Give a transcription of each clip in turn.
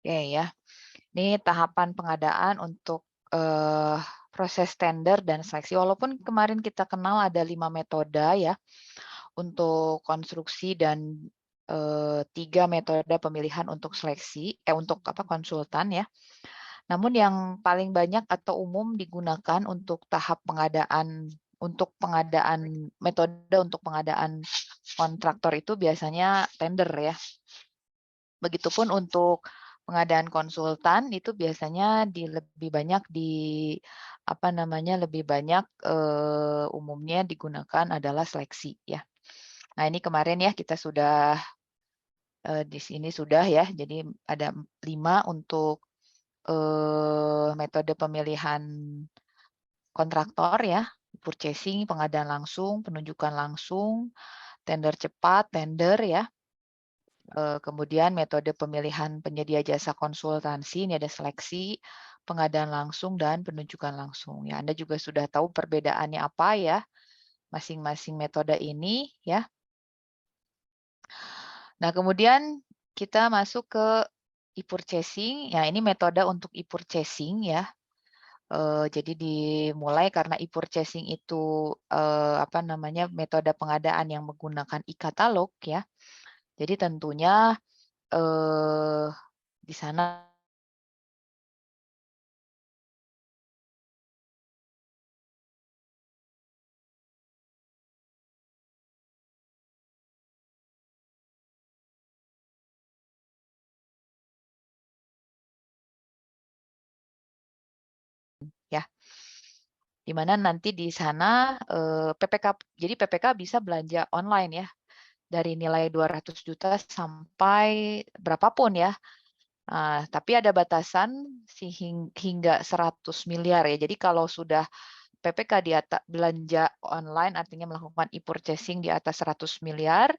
Oke ya, ini tahapan pengadaan untuk proses tender dan seleksi. Walaupun kemarin kita kenal ada 5 metode ya untuk konstruksi dan 3 metode pemilihan untuk seleksi, untuk apa konsultan ya. Namun yang paling banyak atau umum digunakan untuk tahap pengadaan metode untuk pengadaan kontraktor itu biasanya tender ya. Begitupun untuk pengadaan konsultan itu biasanya lebih banyak lebih banyak umumnya digunakan adalah seleksi ya. Nah, ini kemarin ya kita sudah di sini sudah ya. Jadi ada 5 untuk metode pemilihan kontraktor ya, purchasing, pengadaan langsung, penunjukan langsung, tender cepat, tender ya. Kemudian metode pemilihan penyedia jasa konsultansi, ini ada seleksi, pengadaan langsung, dan penunjukan langsung. Ya, Anda juga sudah tahu perbedaannya apa ya, masing-masing metode ini ya. Nah, kemudian kita masuk ke e-purchasing. Ya, ini metode untuk e-purchasing ya. Jadi dimulai karena e-purchasing itu metode pengadaan yang menggunakan e-katalog ya. Jadi tentunya di sana ya, di mana nanti di sana PPK, jadi PPK bisa belanja online ya, dari nilai 200 juta sampai berapapun ya. Tapi ada batasan hingga 100 miliar ya. Jadi kalau sudah PPK di atas belanja online artinya melakukan e-purchasing di atas 100 miliar,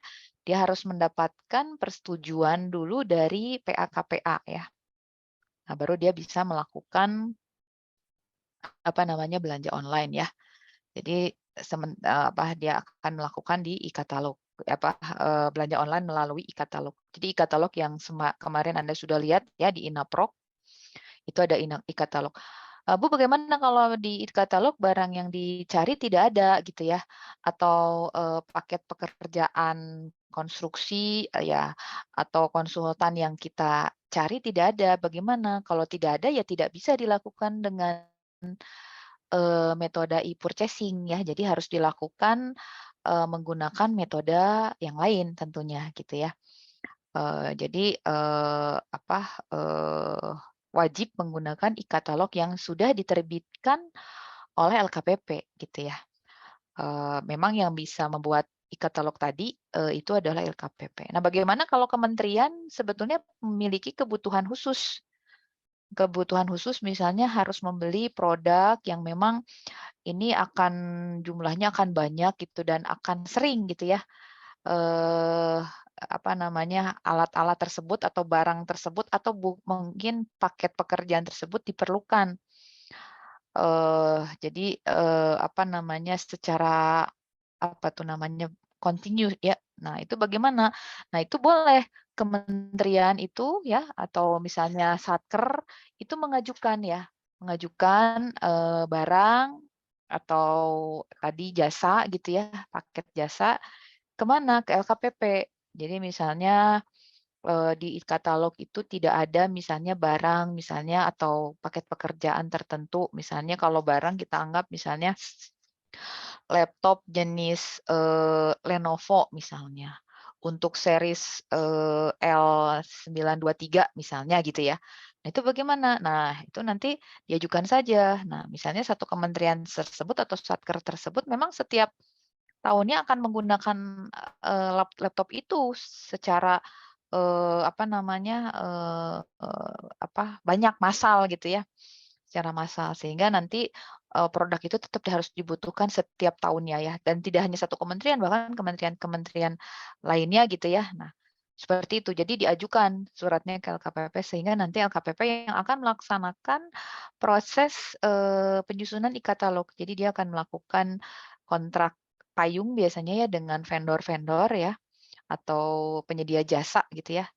dia harus mendapatkan persetujuan dulu dari PA-KPA ya. Nah, baru dia bisa melakukan belanja online ya. Jadi dia akan melakukan di e-katalog belanja online melalui e-katalog. Jadi e-katalog yang kemarin Anda sudah lihat ya di Inaprok, itu ada e-katalog. Bu, bagaimana kalau di e-katalog barang yang dicari tidak ada gitu ya, atau paket pekerjaan konstruksi ya, atau konsultan yang kita cari tidak ada, bagaimana? Kalau tidak ada ya tidak bisa dilakukan dengan metode e-purchasing ya. Jadi harus dilakukan menggunakan metode yang lain tentunya gitu ya. Jadi wajib menggunakan e-katalog yang sudah diterbitkan oleh LKPP gitu ya. Memang yang bisa membuat e-katalog tadi itu adalah LKPP. Nah, bagaimana kalau kementerian sebetulnya memiliki kebutuhan khusus? Kebutuhan khusus misalnya harus membeli produk yang memang ini jumlahnya akan banyak gitu dan akan sering gitu ya, alat-alat tersebut atau barang tersebut atau mungkin paket pekerjaan tersebut diperlukan. Jadi, secara continue ya. Nah, itu bagaimana? Nah, itu boleh kementerian itu ya atau misalnya Satker itu mengajukan barang atau tadi jasa gitu ya, paket jasa kemana? Ke LKPP. Jadi misalnya di katalog itu tidak ada misalnya barang misalnya atau paket pekerjaan tertentu. Misalnya kalau barang kita anggap misalnya laptop jenis Lenovo misalnya untuk series L923 misalnya gitu ya. Nah, itu bagaimana? Nah, itu nanti diajukan saja. Nah, misalnya satu kementerian tersebut atau satker tersebut memang setiap tahunnya akan menggunakan laptop itu secara banyak massal gitu ya, secara massal sehingga nanti produk itu tetap harus dibutuhkan setiap tahunnya ya dan tidak hanya satu kementerian bahkan kementerian-kementerian lainnya gitu ya. Nah, seperti itu. Jadi diajukan suratnya ke LKPP sehingga nanti LKPP yang akan melaksanakan proses penyusunan e-katalog. Jadi dia akan melakukan kontrak payung biasanya ya dengan vendor-vendor ya atau penyedia jasa gitu ya.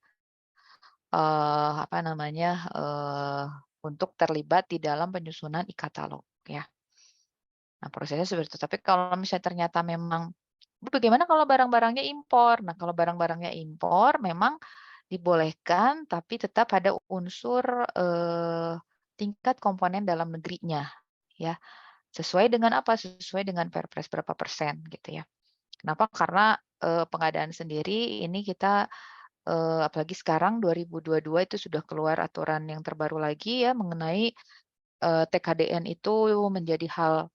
apa namanya, untuk terlibat di dalam penyusunan e-katalog ya. Nah, prosesnya seperti itu. Tapi kalau misalnya ternyata memang bagaimana kalau barang-barangnya impor? Nah, kalau barang-barangnya impor memang dibolehkan, tapi tetap ada unsur, tingkat komponen dalam negerinya, ya. Sesuai dengan apa? Sesuai dengan Perpres berapa persen gitu ya. Kenapa? Karena, pengadaan sendiri ini kita, apalagi sekarang 2022 itu sudah keluar aturan yang terbaru lagi ya mengenai, TKDN itu menjadi hal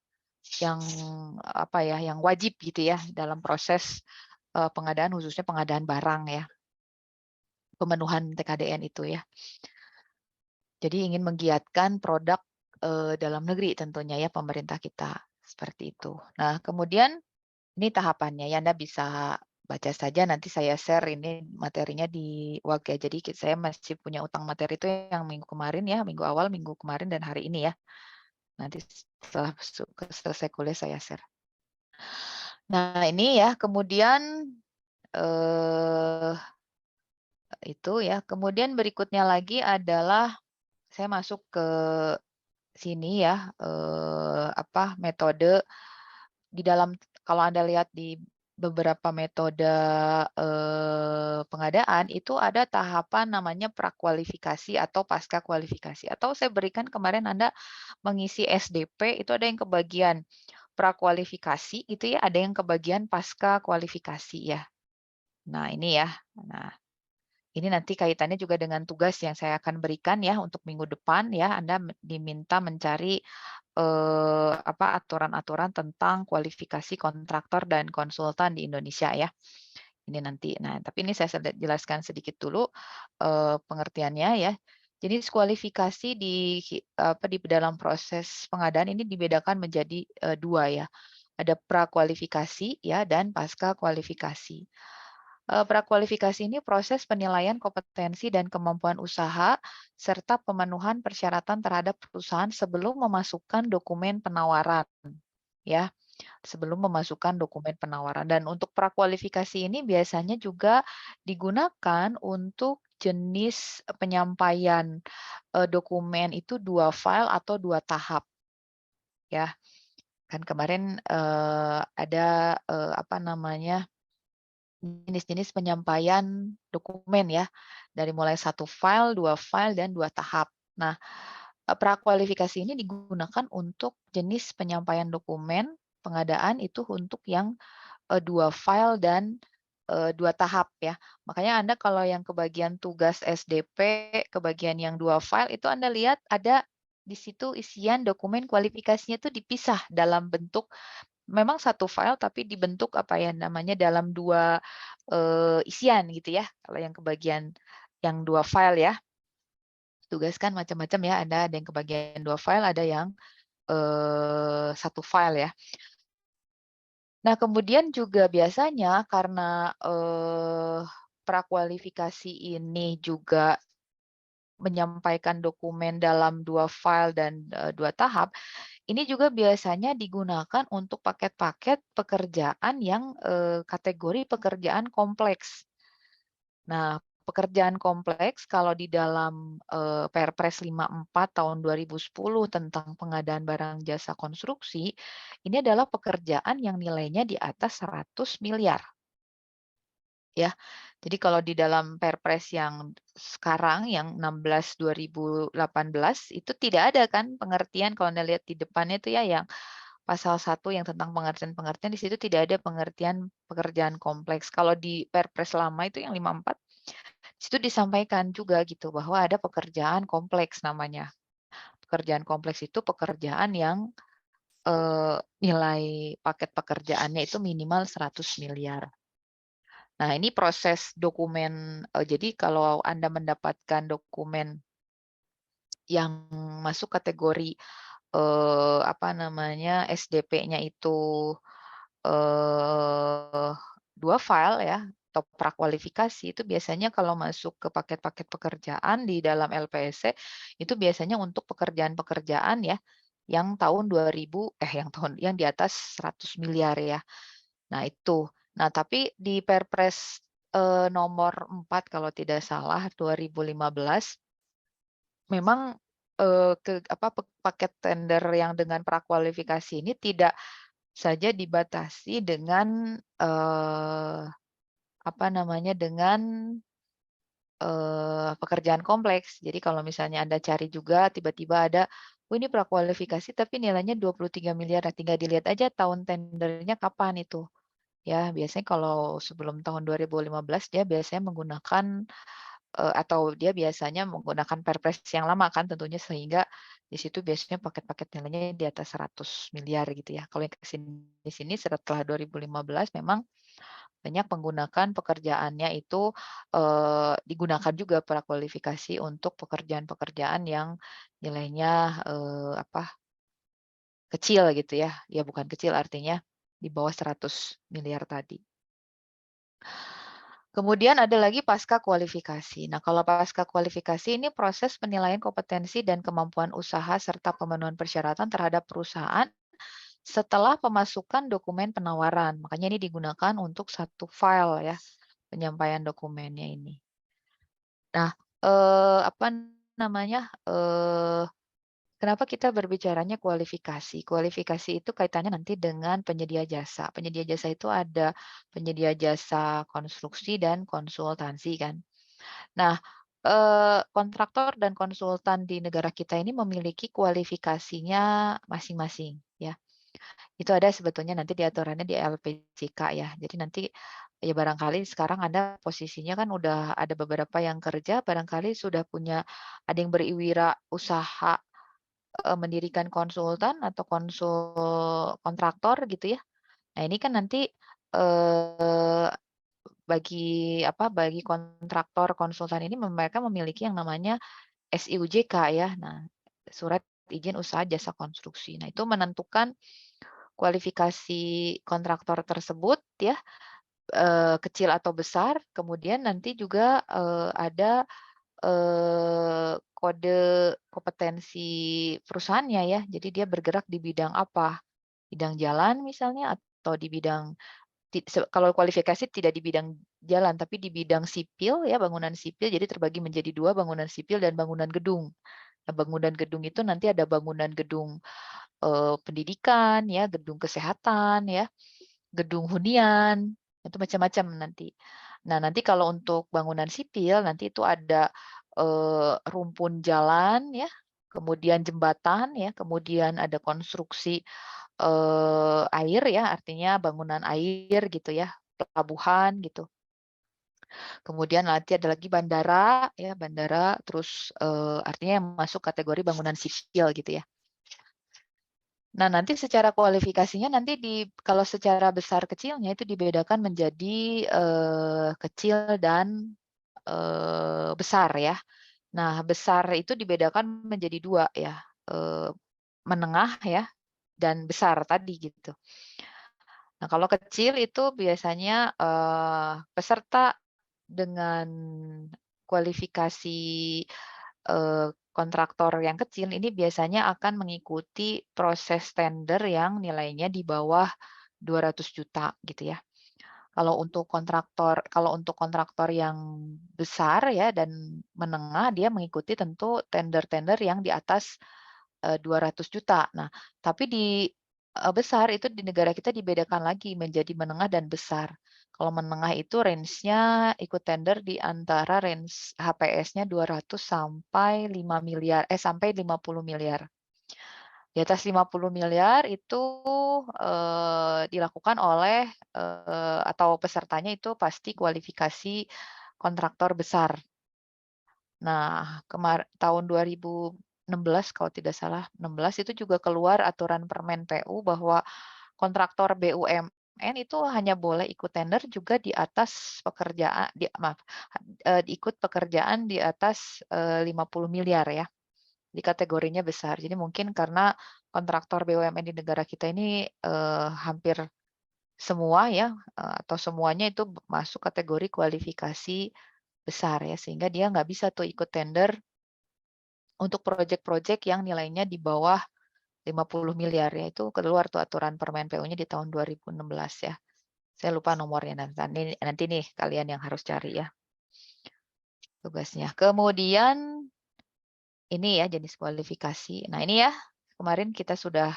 yang, apa ya, yang wajib gitu ya dalam proses, pengadaan khususnya pengadaan barang ya, pemenuhan TKDN itu ya. Jadi ingin menggiatkan produk, dalam negeri tentunya ya pemerintah kita, seperti itu. Nah kemudian ini tahapannya ya, Anda bisa baca saja nanti saya share ini materinya di WAG ya. Jadi saya masih punya utang materi itu yang minggu kemarin ya, minggu awal, minggu kemarin dan hari ini ya. Nanti setelah selesai kuliah saya share. Nah ini ya, kemudian, eee, itu ya. Kemudian berikutnya lagi adalah saya masuk ke sini ya, apa, metode di dalam kalau Anda lihat di beberapa metode, pengadaan itu ada tahapan namanya prakualifikasi atau pasca kualifikasi, atau saya berikan kemarin Anda mengisi SDP itu ada yang kebagian prakualifikasi itu ya, ada yang kebagian pasca kualifikasi ya. Nah ini ya, nah ini nanti kaitannya juga dengan tugas yang saya akan berikan ya untuk minggu depan ya, Anda diminta mencari, apa, aturan-aturan tentang kualifikasi kontraktor dan konsultan di Indonesia ya. Ini nanti. Nah, tapi ini saya jelaskan sedikit dulu, pengertiannya ya. Jadi kualifikasi apa, di dalam proses pengadaan ini dibedakan menjadi, 2 ya. Ada prakualifikasi ya dan pasca kualifikasi. Prakualifikasi ini proses penilaian kompetensi dan kemampuan usaha, serta pemenuhan persyaratan terhadap perusahaan sebelum memasukkan dokumen penawaran, ya. Sebelum memasukkan dokumen penawaran. Dan untuk prakualifikasi ini biasanya juga digunakan untuk jenis penyampaian, dokumen itu 2 file atau 2 tahap, ya. Kan kemarin, ada, apa namanya, jenis-jenis penyampaian dokumen ya, dari mulai 1 file, 2 file, dan 2 tahap. Nah, prakualifikasi ini digunakan untuk jenis penyampaian dokumen pengadaan itu untuk yang, 2 file dan, 2 tahap ya. Makanya Anda kalau yang kebagian tugas SDP, kebagian yang 2 file itu Anda lihat ada di situ isian dokumen kualifikasinya itu dipisah dalam bentuk memang 1 file tapi dibentuk apa ya namanya dalam 2 isian gitu ya. Kalau yang kebagian yang 2 file ya, tugas kan macam-macam ya, ada yang kebagian 2 file, ada yang, 1 file ya. Nah kemudian juga biasanya karena, prakualifikasi ini juga menyampaikan dokumen dalam 2 file dan, 2 tahap, ini juga biasanya digunakan untuk paket-paket pekerjaan yang, kategori pekerjaan kompleks. Nah, pekerjaan kompleks kalau di dalam, Perpres 54 tahun 2010 tentang pengadaan barang jasa konstruksi, ini adalah pekerjaan yang nilainya di atas 100 miliar, ya. Jadi kalau di dalam Perpres yang sekarang yang 16 2018 itu tidak ada kan pengertian kalau Anda lihat di depannya itu ya yang pasal 1 yang tentang pengertian-pengertian di situ tidak ada pengertian pekerjaan kompleks. Kalau di Perpres lama itu yang 54, di situ disampaikan juga gitu bahwa ada pekerjaan kompleks namanya. Pekerjaan kompleks itu pekerjaan yang, nilai paket pekerjaannya itu minimal 100 miliar. Nah ini proses dokumen, jadi kalau Anda mendapatkan dokumen yang masuk kategori, apa namanya, SDP-nya itu, 2 file ya, atau prakualifikasi itu biasanya kalau masuk ke paket-paket pekerjaan di dalam LPSC, itu biasanya untuk pekerjaan-pekerjaan ya, yang tahun 2000 yang di atas 100 miliar ya. Nah itu. Nah tapi di Perpres nomor 4 kalau tidak salah 2015, memang, paket tender yang dengan prakualifikasi ini tidak saja dibatasi dengan, dengan pekerjaan kompleks. Jadi kalau misalnya Anda cari juga tiba-tiba ada, "Oh ini prakualifikasi tapi nilainya 23 miliar." Nah tinggal dilihat aja tahun tendernya kapan itu. Ya biasanya kalau sebelum tahun 2015 dia biasanya menggunakan, atau dia biasanya menggunakan perpres yang lama kan tentunya sehingga di situ biasanya paket-paket nilainya di atas 100 miliar gitu ya. Kalau yang sini setelah 2015 memang banyak menggunakan pekerjaannya itu, digunakan juga prakualifikasi untuk pekerjaan-pekerjaan yang nilainya, kecil gitu ya. Ya bukan kecil artinya di bawah 100 miliar tadi. Kemudian ada lagi pasca kualifikasi. Nah, kalau pasca kualifikasi ini proses penilaian kompetensi dan kemampuan usaha serta pemenuhan persyaratan terhadap perusahaan setelah pemasukan dokumen penawaran. Makanya ini digunakan untuk satu file ya, penyampaian dokumennya ini. Nah, apa namanya, kenapa kita berbicaranya kualifikasi? Kualifikasi itu kaitannya nanti dengan penyedia jasa. Penyedia jasa itu ada penyedia jasa konstruksi dan konsultansi kan. Nah, kontraktor dan konsultan di negara kita ini memiliki kualifikasinya masing-masing ya. Itu ada sebetulnya nanti di aturannya di LPJK ya. Jadi nanti ya barangkali sekarang Anda posisinya kan udah ada beberapa yang kerja, barangkali sudah punya ada yang berwirausaha, mendirikan konsultan atau kontraktor gitu ya. Nah ini kan nanti, eee, bagi kontraktor konsultan ini mereka memiliki yang namanya SIUJK ya. Nah, surat izin usaha jasa konstruksi. Nah, itu menentukan kualifikasi kontraktor tersebut ya, kecil atau besar, kemudian nanti juga, ada, kode kompetensi perusahaannya ya. Jadi dia bergerak di bidang apa, bidang jalan misalnya atau di bidang kalau kualifikasi tidak di bidang jalan, tapi di bidang sipil ya, bangunan sipil, jadi terbagi menjadi 2, bangunan sipil dan bangunan gedung. Nah, bangunan gedung itu nanti ada bangunan gedung, pendidikan ya, gedung kesehatan ya, gedung hunian, itu macam-macam nanti. Nah, nanti kalau untuk bangunan sipil, nanti itu ada, rumpun jalan ya, kemudian jembatan ya, kemudian ada konstruksi, air ya, artinya bangunan air gitu ya, pelabuhan gitu. Kemudian nanti ada lagi bandara ya, bandara terus, artinya yang masuk kategori bangunan sipil gitu ya. Nah, nanti secara kualifikasinya nanti kalau secara besar kecilnya itu dibedakan menjadi, kecil dan, besar ya. Nah, besar itu dibedakan menjadi 2 ya, eee, menengah ya, dan besar tadi gitu. Nah, kalau kecil itu biasanya, peserta dengan kualifikasi, kontraktor yang kecil ini biasanya akan mengikuti proses tender yang nilainya di bawah 200 juta gitu ya. Kalau untuk kontraktor yang besar ya dan menengah, dia mengikuti tentu tender-tender yang di atas, 200 juta. Nah, tapi besar itu di negara kita dibedakan lagi menjadi menengah dan besar. Kalau menengah itu range-nya ikut tender di antara range HPS-nya 200 sampai 50 miliar. Di atas 50 miliar itu, dilakukan oleh, atau pesertanya itu pasti kualifikasi kontraktor besar. Nah, tahun 2016 kalau tidak salah, 16 itu juga keluar aturan Permen PU bahwa kontraktor BUMN itu hanya boleh ikut tender juga di atas pekerjaan maaf, ikut pekerjaan di atas, 50 miliar ya. Di kategorinya besar. Jadi mungkin karena kontraktor BUMN di negara kita ini, hampir semua ya, atau semuanya itu masuk kategori kualifikasi besar ya, sehingga dia nggak bisa tuh ikut tender untuk proyek-proyek yang nilainya di bawah 50 miliar ya, itu keluar tuh aturan Permen PU-nya di tahun 2016 ya. Saya lupa nomornya, nanti nih kalian yang harus cari ya tugasnya. Kemudian ini ya jenis kualifikasi. Nah ini ya, kemarin kita sudah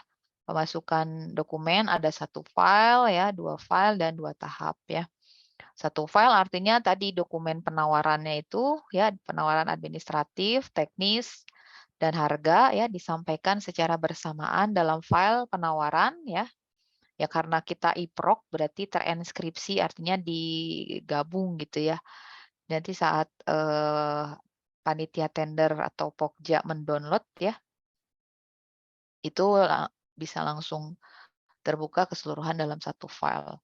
memasukkan dokumen, ada 1 file ya, 2 file, dan 2 tahap ya. 1 file artinya tadi dokumen penawarannya itu ya, penawaran administratif, teknis, dan harga ya disampaikan secara bersamaan dalam file penawaran ya. Ya karena kita e-prok berarti terenskripsi artinya digabung gitu ya. Nanti saat panitia tender atau Pokja mendownload ya, itu bisa langsung terbuka keseluruhan dalam 1 file.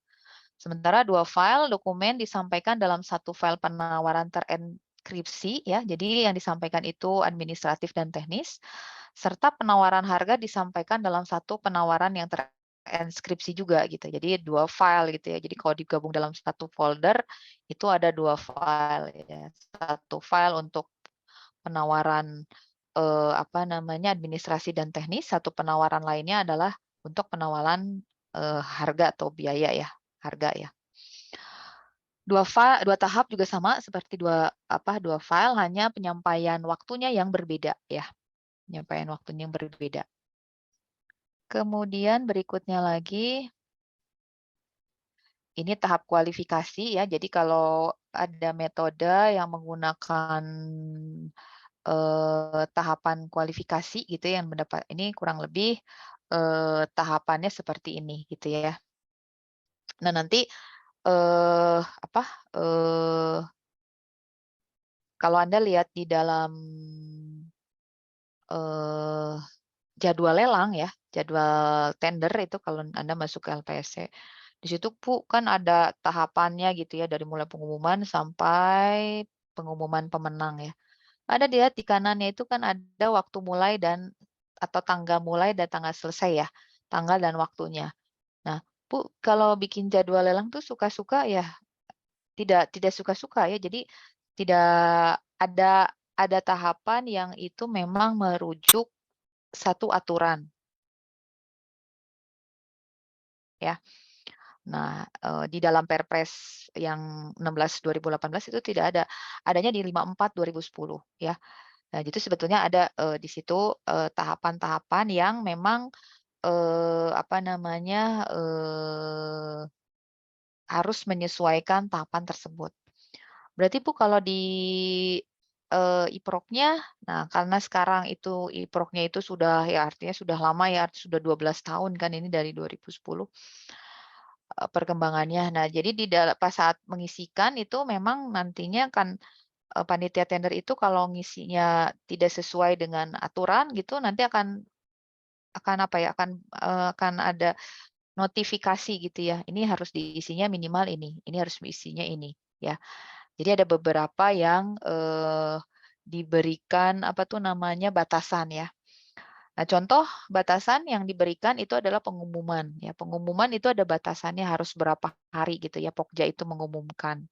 Sementara 2 file dokumen disampaikan dalam 1 file penawaran terenkripsi ya. Jadi yang disampaikan itu administratif dan teknis, serta penawaran harga disampaikan dalam 1 penawaran yang terenkripsi juga gitu. Jadi 2 file gitu ya. Jadi kalau digabung dalam 1 folder itu ada 2 file ya. 1 file untuk penawaran apa namanya administrasi dan teknis, 1 penawaran lainnya adalah untuk penawaran harga atau biaya ya, harga ya. 2 tahap juga sama seperti 2 file, hanya penyampaian waktunya yang berbeda ya, penyampaian waktunya yang berbeda. Kemudian berikutnya lagi, ini tahap kualifikasi ya. Jadi kalau ada metode yang menggunakan tahapan kualifikasi gitu ya, yang mendapat ini kurang lebih tahapannya seperti ini gitu ya. Nah nanti apa kalau Anda lihat di dalam eh, jadwal lelang ya, jadwal tender itu kalau Anda masuk ke LPSC, di situ kan ada tahapannya gitu ya, dari mulai pengumuman sampai pengumuman pemenang ya. Ada dilihat di kanannya itu kan ada waktu mulai dan atau tanggal mulai dan tanggal selesai ya, tanggal dan waktunya. Nah, Bu, kalau bikin jadwal lelang tuh suka-suka ya? Tidak suka-suka ya. Jadi tidak ada tahapan yang itu memang merujuk satu aturan ya. Nah, di dalam Perpres yang 16 2018 itu tidak ada. Adanya di 54 2010 ya. Nah, itu sebetulnya ada di situ tahapan-tahapan yang memang apa namanya harus menyesuaikan tahapan tersebut. Berarti Bu kalau di IPROK-nya, nah karena sekarang itu IPROK-nya itu sudah ya artinya sudah lama ya, sudah 12 tahun kan ini dari 2010 perkembangannya. Nah, jadi pas saat mengisikan itu memang nantinya kan panitia tender itu kalau ngisinya tidak sesuai dengan aturan gitu nanti akan apa ya, akan ada notifikasi gitu ya. Ini harus diisinya minimal ini harus diisinya ini ya. Jadi ada beberapa yang diberikan apa tuh namanya batasan ya. Nah, contoh batasan yang diberikan itu adalah pengumuman ya. Pengumuman itu ada batasannya harus berapa hari gitu ya. Pokja itu mengumumkan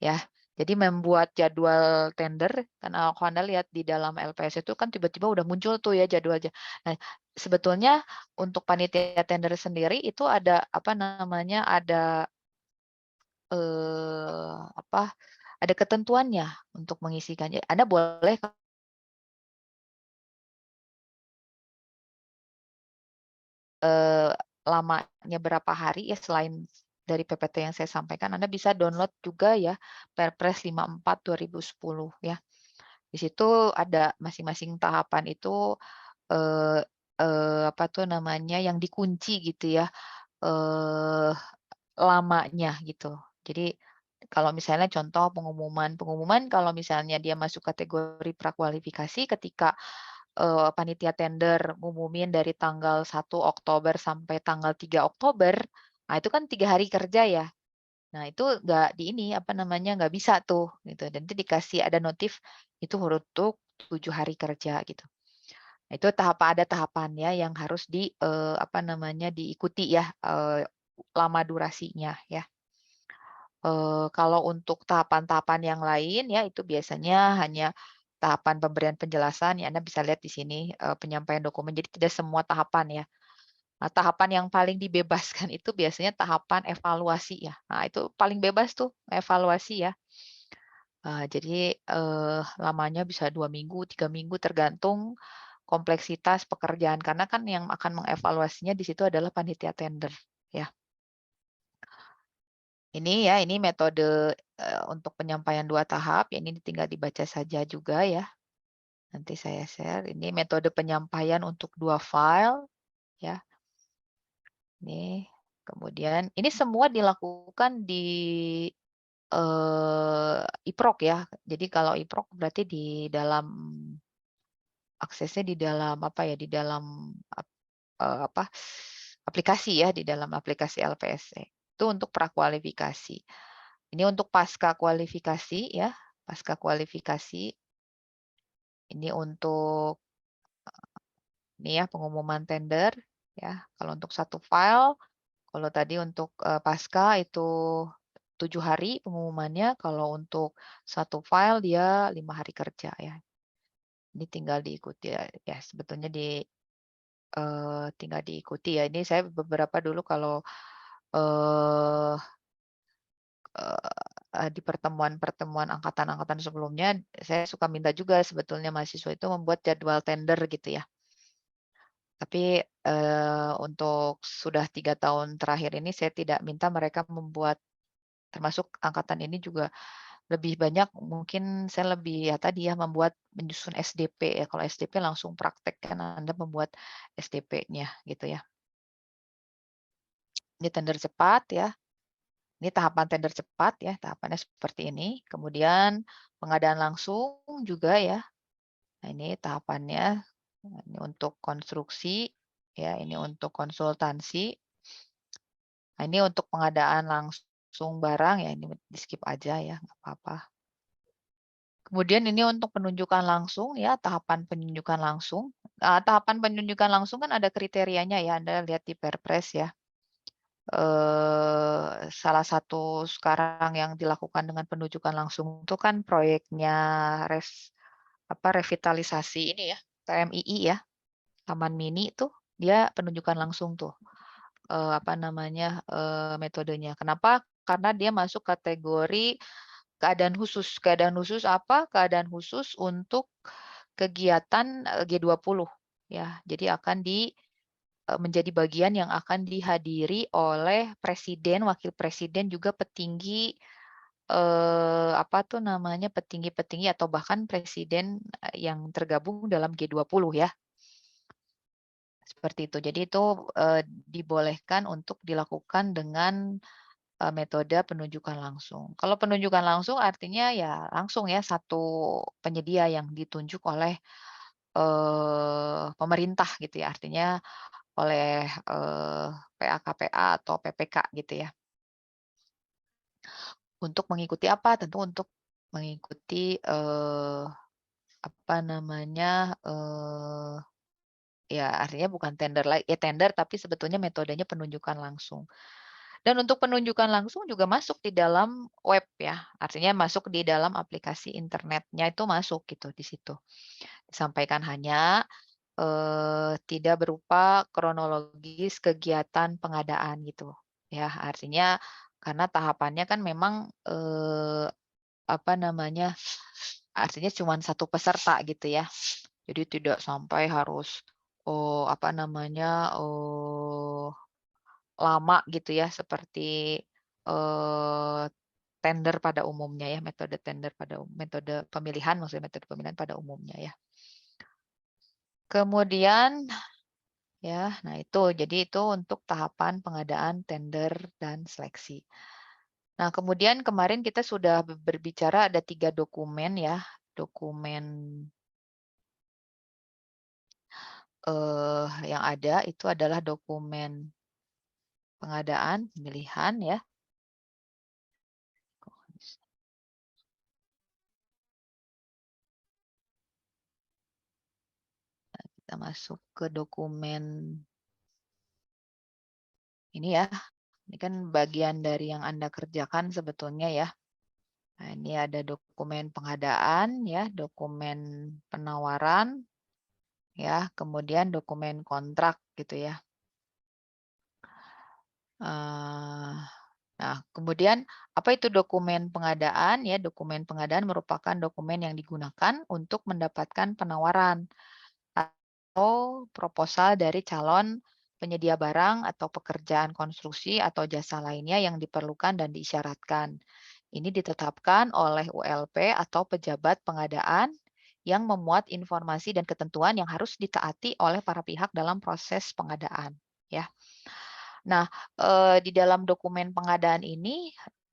ya. Jadi membuat jadwal tender kan kalau Anda lihat di dalam LPS itu kan tiba-tiba udah muncul tuh ya jadwalnya. Nah, sebetulnya untuk panitia tender sendiri itu ada apa namanya ada apa ada ketentuannya untuk mengisikannya. Anda boleh lamanya berapa hari ya selain dari PPT yang saya sampaikan, Anda bisa download juga ya Perpres 54 2010 ya. Di situ ada masing-masing tahapan itu eh, apa tuh namanya yang dikunci gitu ya lamanya gitu. Jadi kalau misalnya contoh pengumuman kalau misalnya dia masuk kategori prakualifikasi ketika panitia tender ngumumin dari tanggal 1 Oktober sampai tanggal 3 Oktober, nah itu kan 3 hari kerja ya. Nah itu nggak di ini, apa namanya, nggak bisa tuh gitu. Dan itu dikasih ada notif itu untuk 7 hari kerja gitu. Nah, itu ada tahapannya yang harus apa namanya, diikuti ya, lama durasinya ya. Kalau untuk tahapan-tahapan yang lain ya itu biasanya hanya tahapan pemberian penjelasan ya Anda bisa lihat di sini penyampaian dokumen. Jadi tidak semua tahapan ya. Nah, tahapan yang paling dibebaskan itu biasanya tahapan evaluasi ya. Nah, itu paling bebas tuh evaluasi ya. Jadi lamanya bisa 2 minggu, 3 minggu tergantung kompleksitas pekerjaan karena kan yang akan mengevaluasinya di situ adalah panitia tender ya. Ini ya, ini metode untuk penyampaian 2 tahap, ya ini tinggal dibaca saja juga ya. Nanti saya share. Ini metode penyampaian untuk 2 file ya. Ini kemudian ini semua dilakukan di iProk ya. Jadi kalau iProk berarti di dalam aksesnya di dalam apa ya, di dalam apa, aplikasi ya, di dalam aplikasi LPSC. Itu untuk prakualifikasi. Ini untuk pasca kualifikasi ya, pasca kualifikasi. Ini untuk ini ya pengumuman tender ya. Kalau untuk satu file, kalau tadi untuk pasca itu 7 hari pengumumannya, kalau untuk satu file dia 5 hari kerja ya. Ini tinggal diikuti ya, ya sebetulnya tinggal diikuti ya. Ini saya beberapa dulu kalau eh, di pertemuan-pertemuan angkatan-angkatan sebelumnya, saya suka minta juga sebetulnya mahasiswa itu membuat jadwal tender gitu ya. Tapi untuk sudah 3 tahun terakhir ini saya tidak minta mereka membuat, termasuk angkatan ini juga lebih banyak mungkin saya lebih ya tadi ya membuat menyusun SDP ya. Kalau SDP langsung praktek kan Anda membuat SDP-nya gitu ya. Ini tender cepat ya. Ini tahapan tender cepat ya, tahapannya seperti ini. Kemudian pengadaan langsung juga ya. Nah, ini tahapannya. Nah, ini untuk konstruksi ya, ini untuk konsultansi. Nah, ini untuk pengadaan langsung barang ya, ini di-skip aja ya, nggak apa-apa. Kemudian ini untuk penunjukan langsung ya, tahapan penunjukan langsung. Tahapan penunjukan langsung kan ada kriterianya ya, Anda lihat di Perpres ya. Salah satu sekarang yang dilakukan dengan penunjukan langsung itu kan proyeknya revitalisasi ini ya, TMII ya, Taman Mini itu dia penunjukan langsung tuh, metodenya. Kenapa? Karena dia masuk kategori keadaan khusus. Keadaan khusus apa? Keadaan khusus untuk kegiatan, G20 ya. Jadi akan menjadi bagian yang akan dihadiri oleh presiden, wakil presiden, juga petinggi, petinggi-petinggi atau bahkan presiden, yang tergabung dalam G20 ya. Seperti itu. Jadi itu, dibolehkan untuk dilakukan dengan metode penunjukan langsung. Kalau penunjukan langsung artinya ya langsung ya satu penyedia yang ditunjuk oleh pemerintah gitu ya. Artinya oleh PA-KPA atau PPK gitu ya. Untuk mengikuti apa? Tentu untuk mengikuti ya artinya bukan tender lagi, ya tender tapi sebetulnya metodenya penunjukan langsung. Dan untuk penunjukan langsung juga masuk di dalam web ya, artinya masuk di dalam aplikasi internetnya itu masuk gitu di situ. Disampaikan hanya tidak berupa kronologis kegiatan pengadaan gitu ya. Artinya karena tahapannya kan memang artinya cuma satu peserta gitu ya. Jadi tidak sampai harus lama gitu ya seperti eh, tender pada umumnya ya, metode tender metode pemilihan, maksudnya metode pemilihan pada umumnya ya. Kemudian ya, nah itu jadi itu untuk tahapan pengadaan tender dan seleksi. Nah, kemudian kemarin kita sudah berbicara ada 3 dokumen ya, dokumen yang ada itu adalah dokumen pengadaan, pemilihan ya. Kita masuk ke dokumen ini ya. Ini kan bagian dari yang Anda kerjakan sebetulnya ya. Nah, ini ada dokumen pengadaan ya, dokumen penawaran ya, kemudian dokumen kontrak gitu ya. Nah, kemudian apa itu dokumen pengadaan? Ya, dokumen pengadaan merupakan dokumen yang digunakan untuk mendapatkan penawaran atau proposal dari calon penyedia barang atau pekerjaan konstruksi atau jasa lainnya yang diperlukan dan diisyaratkan. Ini ditetapkan oleh ULP atau pejabat pengadaan yang memuat informasi dan ketentuan yang harus ditaati oleh para pihak dalam proses pengadaan. Ya. Nah, di dalam dokumen pengadaan ini,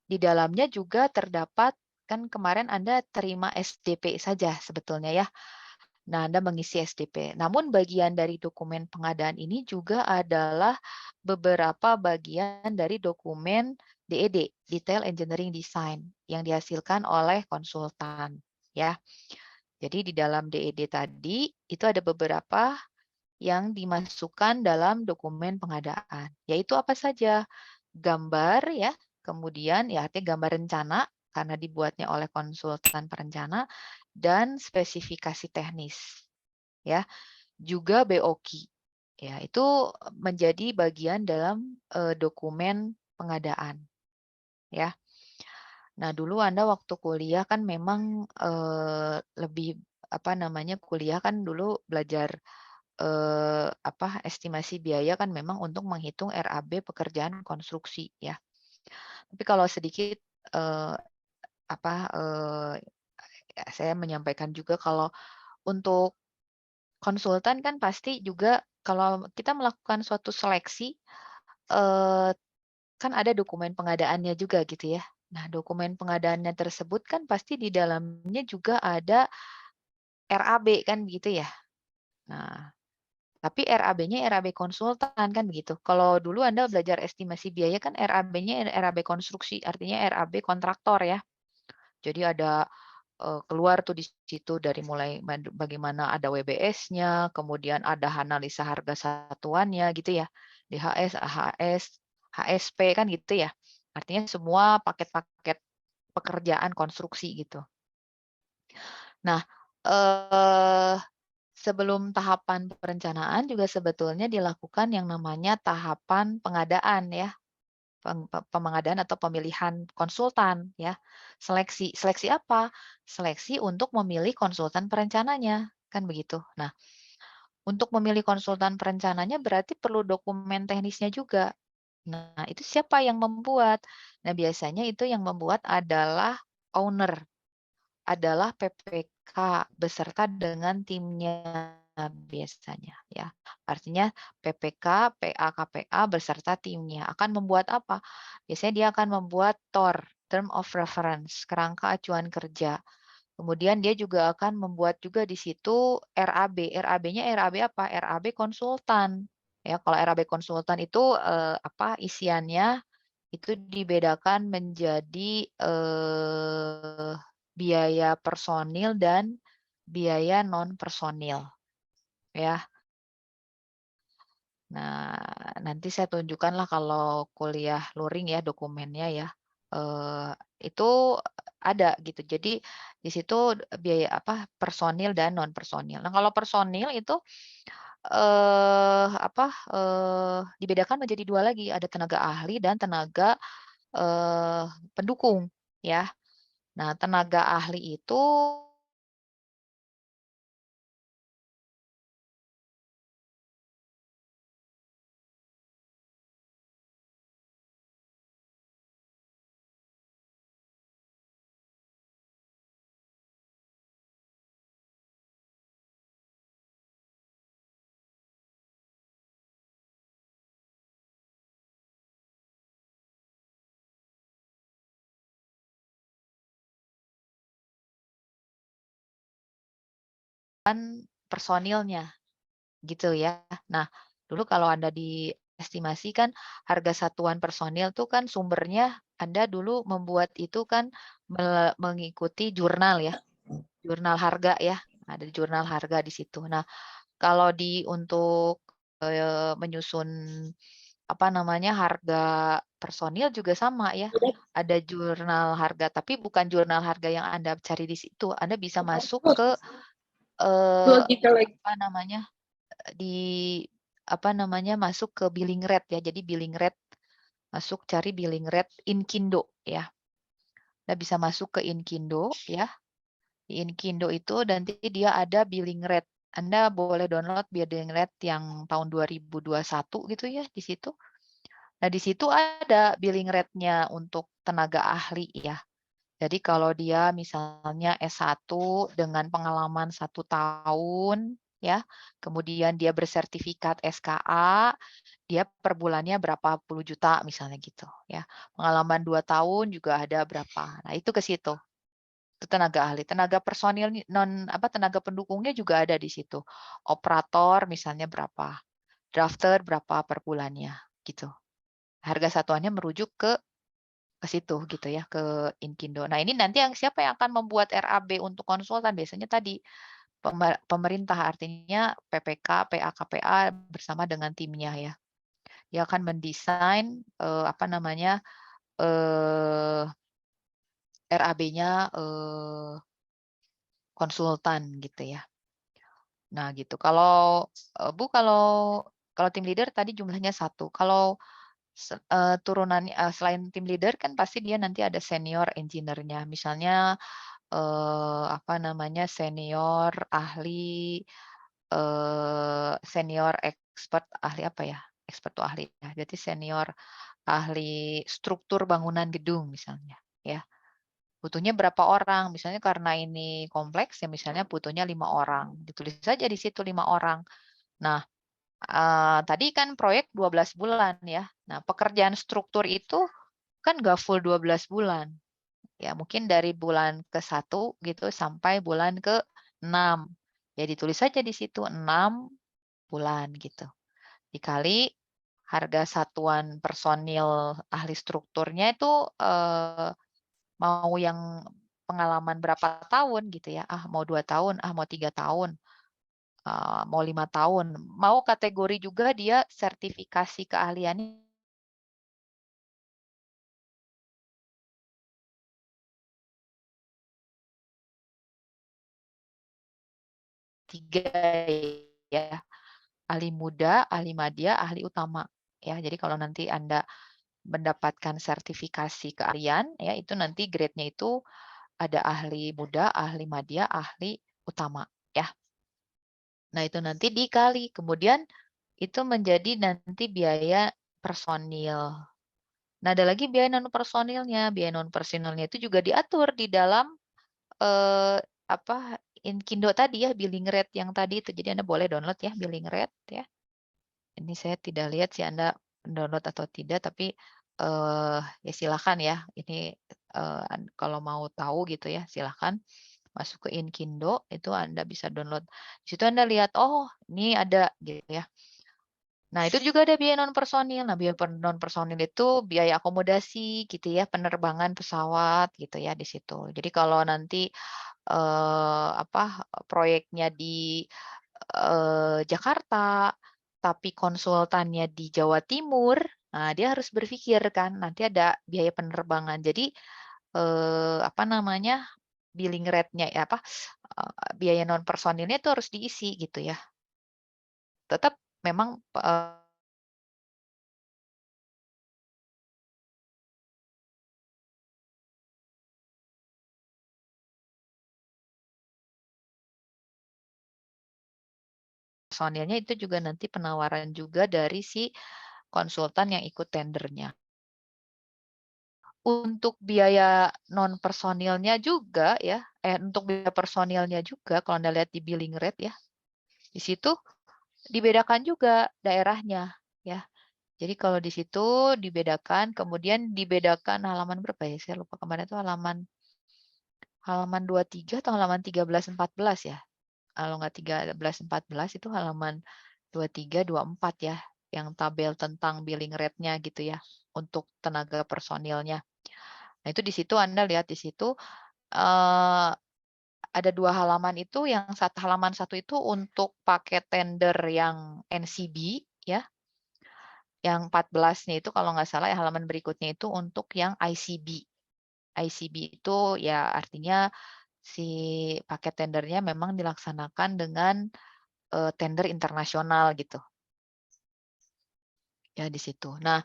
di dalamnya juga terdapat kan kemarin Anda terima SDP saja sebetulnya ya. Nah, Anda mengisi SDP. Namun bagian dari dokumen pengadaan ini juga adalah beberapa bagian dari dokumen DED, Detail Engineering Design, yang dihasilkan oleh konsultan ya. Jadi di dalam DED tadi itu ada beberapa yang dimasukkan dalam dokumen pengadaan, yaitu apa saja? Gambar ya, kemudian ya artinya gambar rencana karena dibuatnya oleh konsultan perencana dan spesifikasi teknis ya, juga BOQ. Ya, itu menjadi bagian dalam dokumen pengadaan ya. Nah, dulu Anda waktu kuliah kan memang lebih apa namanya kuliah kan dulu belajar estimasi biaya kan memang untuk menghitung RAB pekerjaan konstruksi ya. Tapi kalau sedikit eee, apa, eee, saya menyampaikan juga kalau untuk konsultan kan pasti juga kalau kita melakukan suatu seleksi, eee, kan ada dokumen pengadaannya juga gitu ya. Nah, dokumen pengadaannya tersebut kan pasti di dalamnya juga ada RAB kan gitu ya. Nah, tapi RAB-nya RAB konsultan kan begitu. Kalau dulu Anda belajar estimasi biaya kan RAB-nya RAB konstruksi, artinya RAB kontraktor ya. Jadi ada keluar tuh di situ dari mulai bagaimana ada WBS-nya, kemudian ada analisa harga satuannya gitu ya. DHS, AHS, HSP kan gitu ya. Artinya semua paket-paket pekerjaan konstruksi gitu. Nah, eh sebelum tahapan perencanaan juga sebetulnya dilakukan yang namanya tahapan pengadaan ya, pengadaan atau pemilihan konsultan ya. Seleksi. Seleksi apa? Seleksi untuk memilih konsultan perencananya, kan begitu. Nah, untuk memilih konsultan perencananya berarti perlu dokumen teknisnya juga. Nah, itu siapa yang membuat? Nah, biasanya itu yang membuat adalah owner, adalah PPK beserta dengan timnya biasanya ya. Artinya PPK, PA, KPA beserta timnya akan membuat apa? Biasanya dia akan membuat TOR, Term of Reference, kerangka acuan kerja. Kemudian dia juga akan membuat juga di situ RAB. RAB-nya RAB apa? RAB konsultan. Ya, kalau RAB konsultan itu isiannya itu dibedakan menjadi biaya personil dan biaya non personil ya. Nah, nanti saya tunjukkanlah kalau kuliah luring ya dokumennya ya. Eh, itu ada gitu. Jadi di situ biaya personil dan non personil. Nah, kalau personil itu dibedakan menjadi dua lagi, ada tenaga ahli dan tenaga eh, pendukung ya. Nah, tenaga ahli itu kan personilnya gitu ya. Nah, dulu kalau Anda di estimasi kan harga satuan personil tuh kan sumbernya Anda dulu membuat itu kan mengikuti jurnal ya, jurnal harga ya. Ada jurnal harga di situ. Nah, kalau untuk menyusun apa namanya harga personil juga sama ya. Ada jurnal harga, tapi bukan jurnal harga yang Anda cari di situ. Anda bisa masuk ke Logika lagi. apa namanya, masuk ke billing rate ya. Jadi billing rate Masuk cari billing rate Inkindo ya. Anda bisa masuk ke Inkindo ya. Di Inkindo itu nanti dia ada billing rate. Anda boleh download billing rate yang tahun 2021 gitu ya di situ. Nah, di situ ada billing rate-nya untuk tenaga ahli ya. Jadi kalau dia misalnya S1 dengan pengalaman 1 tahun ya, kemudian dia bersertifikat SKA, dia per bulannya berapa puluh juta misalnya gitu ya. Pengalaman 2 tahun juga ada berapa. Nah, itu ke situ. Itu tenaga ahli. Tenaga personil tenaga pendukungnya juga ada di situ. Operator misalnya berapa, drafter berapa per bulannya gitu. Harga satuannya merujuk ke situ gitu ya, ke Inkindo. Nah, ini nanti siapa yang akan membuat RAB untuk konsultan? Biasanya tadi pemerintah, artinya PPK, PA, KPA bersama dengan timnya ya. Dia akan mendesain RAB-nya konsultan gitu ya. Nah, gitu. Kalau Bu, kalau tim leader tadi jumlahnya 1. Kalau turunannya selain tim leader kan pasti dia nanti ada senior engineer-nya. Misalnya senior ahli senior expert ahli apa ya? Expert tuh ahli ya. Jadi senior ahli struktur bangunan gedung misalnya ya. Butuhnya berapa orang? Misalnya karena ini kompleks ya misalnya butuhnya 5 orang. Ditulis saja di situ 5 orang. Nah, tadi kan proyek 12 bulan ya. Nah, pekerjaan struktur itu kan nggak full 12 bulan. Ya, mungkin dari bulan ke-1 gitu sampai bulan ke-6. Ya ditulis saja di situ 6 bulan gitu. Dikali harga satuan personil ahli strukturnya itu mau yang pengalaman berapa tahun gitu ya. Mau 2 tahun, mau 3 tahun, mau 5 tahun. Mau kategori juga dia sertifikasi keahliannya 3 ya. Ahli muda, ahli madya, ahli utama. Ya, jadi kalau nanti Anda mendapatkan sertifikasi keahlian, ya itu nanti grade-nya itu ada ahli muda, ahli madya, ahli utama. Ya. Nah, itu nanti dikali. Kemudian itu menjadi nanti biaya personil. Nah, ada lagi biaya non personilnya. Biaya non personilnya itu juga diatur di dalam eh, Inkindo tadi ya, billing rate yang tadi itu. Jadi Anda boleh download ya billing rate ya. Ini saya tidak lihat sih Anda download atau tidak, tapi ya silakan ya. Ini kalau mau tahu gitu ya, silakan masuk ke Inkindo, itu Anda bisa download. Di situ Anda lihat, oh ini ada gitu ya. Nah, itu juga ada biaya non personil. Nah, biaya non personil itu biaya akomodasi gitu ya, penerbangan pesawat gitu ya di situ. Jadi kalau nanti proyeknya di Jakarta, tapi konsultannya di Jawa Timur, nah dia harus berpikir kan nanti ada biaya penerbangan. Jadi billing rate-nya ya biaya non personilnya itu harus diisi gitu ya. Tetap memang personilnya itu juga nanti penawaran juga dari si konsultan yang ikut tendernya. Untuk biaya non personilnya juga ya, untuk biaya personilnya juga kalau Anda lihat di billing rate ya, di situ dibedakan juga daerahnya ya. Jadi kalau di situ dibedakan, kemudian dibedakan halaman berapa ya? Saya lupa kemarin itu halaman 23 atau halaman 13 14 ya. Kalau nggak 13 14 itu halaman 23 24 ya, yang tabel tentang billing rate-nya gitu ya untuk tenaga personilnya. Nah, itu di situ Anda lihat di situ ada 2 halaman itu, yang halaman 1 itu untuk paket tender yang NCB ya, yang 14-nya itu kalau nggak salah ya halaman berikutnya itu untuk yang ICB. ICB itu ya artinya si paket tendernya memang dilaksanakan dengan tender internasional gitu. Ya di situ. Nah,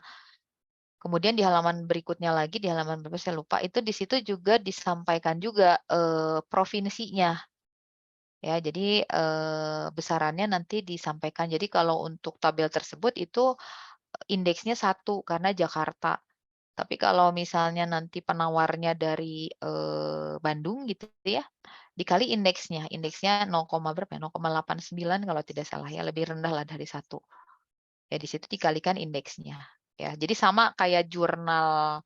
Kemudian di halaman berikutnya lagi, di halaman berapa saya lupa, itu di situ juga disampaikan juga, provinsinya. Ya, jadi, besarannya nanti disampaikan. Jadi kalau untuk tabel tersebut itu indeksnya 1 karena Jakarta. Tapi kalau misalnya nanti penawarnya dari, Bandung gitu ya, dikali indeksnya. Indeksnya 0, berapa ya, 0,89 kalau tidak salah ya, lebih rendah lah dari 1. Ya di situ dikalikan indeksnya, ya. Jadi sama kayak jurnal,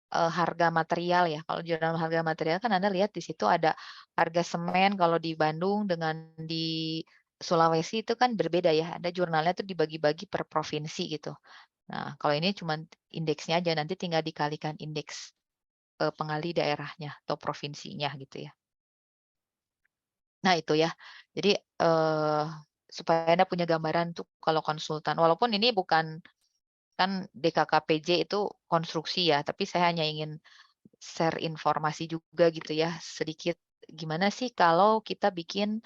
harga material ya. Kalau jurnal harga material kan Anda lihat di situ ada harga semen kalau di Bandung dengan di Sulawesi itu kan berbeda ya, ada jurnalnya tuh dibagi-bagi per provinsi gitu. Nah, kalau ini cuman indeksnya aja, nanti tinggal dikalikan indeks, pengali daerahnya atau provinsinya gitu ya. Nah itu ya, jadi, supaya Anda punya gambaran tuh kalau konsultan, walaupun ini bukan kan DKKPJ itu konstruksi ya, tapi saya hanya ingin share informasi juga gitu ya, sedikit gimana sih kalau kita bikin,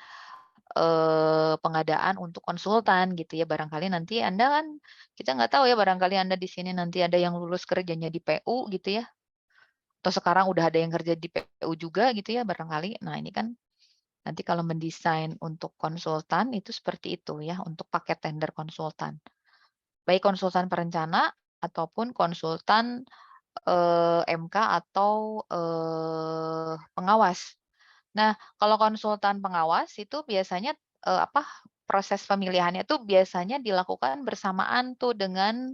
pengadaan untuk konsultan gitu ya, barangkali nanti Anda kan kita nggak tahu ya, barangkali Anda di sini nanti ada yang lulus kerjanya di PU gitu ya, atau sekarang udah ada yang kerja di PU juga gitu ya barangkali. Nah ini kan nanti kalau mendesain untuk konsultan itu seperti itu ya, untuk paket tender konsultan. Baik konsultan perencana ataupun konsultan, MK atau, pengawas. Nah, kalau konsultan pengawas itu biasanya, proses pemilihannya tuh biasanya dilakukan bersamaan tuh dengan,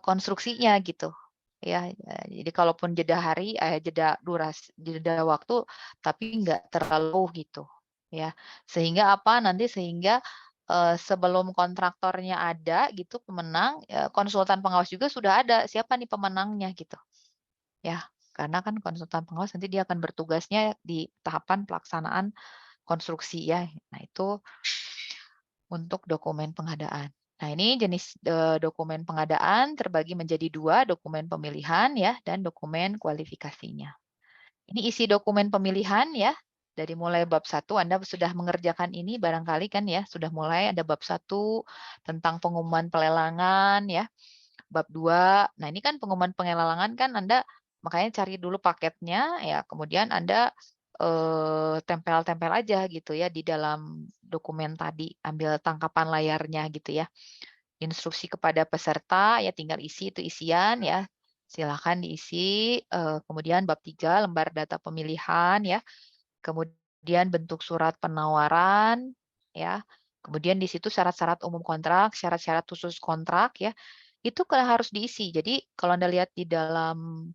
konstruksinya gitu, ya. Jadi kalaupun jeda waktu, tapi nggak terlalu gitu, ya. Sehingga apa, nanti sehingga, sebelum kontraktornya ada gitu pemenang, konsultan pengawas juga sudah ada, siapa nih pemenangnya gitu. Ya, karena kan konsultan pengawas nanti dia akan bertugasnya di tahapan pelaksanaan konstruksi ya. Nah, itu untuk dokumen pengadaan. Nah, ini jenis, dokumen pengadaan terbagi menjadi 2, dokumen pemilihan ya dan dokumen kualifikasinya. Ini isi dokumen pemilihan ya, dari mulai bab 1 Anda sudah mengerjakan ini barangkali kan ya, sudah mulai ada bab 1 tentang pengumuman pelelangan ya. Bab 2, nah ini kan pengumuman pengelelangan kan Anda makanya cari dulu paketnya ya, kemudian Anda, tempel-tempel aja gitu ya di dalam dokumen tadi, ambil tangkapan layarnya gitu ya. Instruksi kepada peserta ya tinggal isi itu isian ya, silakan diisi, kemudian bab 3 lembar data pemilihan ya, kemudian bentuk surat penawaran ya, kemudian di situ syarat-syarat umum kontrak, syarat-syarat khusus kontrak ya, itu harus diisi. Jadi kalau Anda lihat di dalam,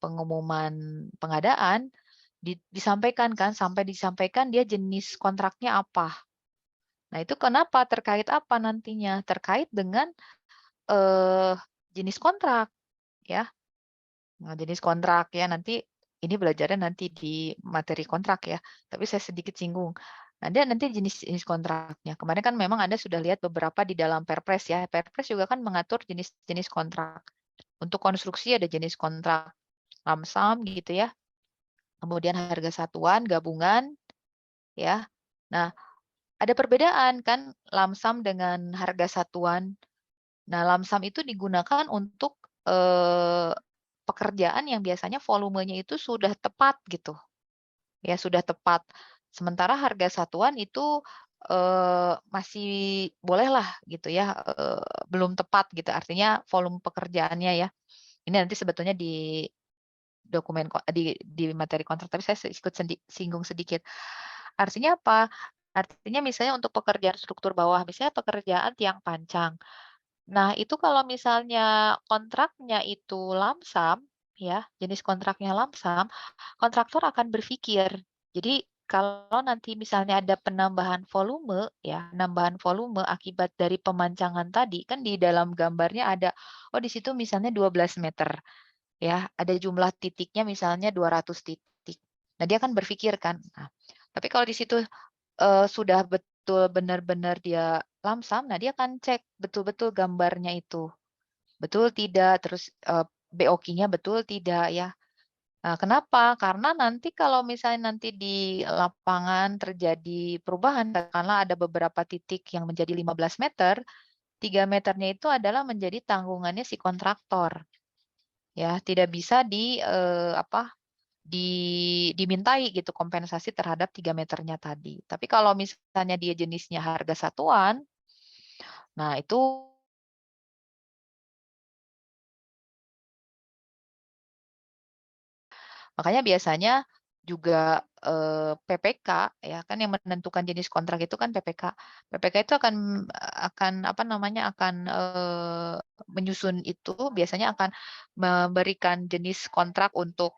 pengumuman pengadaan, disampaikan kan, sampai disampaikan dia jenis kontraknya apa. Nah itu kenapa, terkait apa nantinya? Terkait dengan, eee, jenis kontrak ya. Nah jenis kontrak ya nanti ini belajarnya nanti di materi kontrak ya, tapi saya sedikit singgung. Ada nanti jenis-jenis kontraknya. Kemarin kan memang Anda sudah lihat beberapa di dalam Perpres ya, Perpres juga kan mengatur jenis-jenis kontrak. Untuk konstruksi ada jenis kontrak lamsam gitu ya, kemudian harga satuan, gabungan, ya. Nah, ada perbedaan kan lamsam dengan harga satuan. Nah, lamsam itu digunakan untuk, pekerjaan yang biasanya volumenya itu sudah tepat gitu, ya sudah tepat. Sementara harga satuan itu, masih bolehlah gitu ya, belum tepat gitu, artinya volume pekerjaannya ya. Ini nanti sebetulnya di di materi kontrak, tapi saya ikut singgung sedikit. Artinya apa? Artinya misalnya untuk pekerjaan struktur bawah, misalnya pekerjaan tiang pancang. Nah, itu kalau misalnya kontraknya itu lamsam, ya, jenis kontraknya lamsam, kontraktor akan berpikir. Jadi kalau nanti misalnya ada penambahan volume, ya, penambahan volume akibat dari pemancangan tadi, kan di dalam gambarnya ada, oh di situ misalnya 12 meter. Ya, ada jumlah titiknya misalnya 200 titik. Nah, dia akan berpikir kan, nah, tapi kalau di situ, sudah betul benar-benar dia lamsam, nah dia akan cek betul-betul gambarnya itu, betul tidak, terus, BOQ-nya betul tidak ya. Nah, kenapa? Karena nanti kalau misalnya nanti di lapangan terjadi perubahan, katakanlah ada beberapa titik yang menjadi 15 meter, 3 meternya itu adalah menjadi tanggungannya si kontraktor. Ya, tidak bisa dimintai gitu kompensasi terhadap 3 meternya tadi. Tapi kalau misalnya dia jenisnya harga satuan, nah itu makanya biasanya juga PPK ya kan yang menentukan jenis kontrak itu kan PPK. PPK itu akan apa namanya akan menyusun itu biasanya akan memberikan jenis kontrak untuk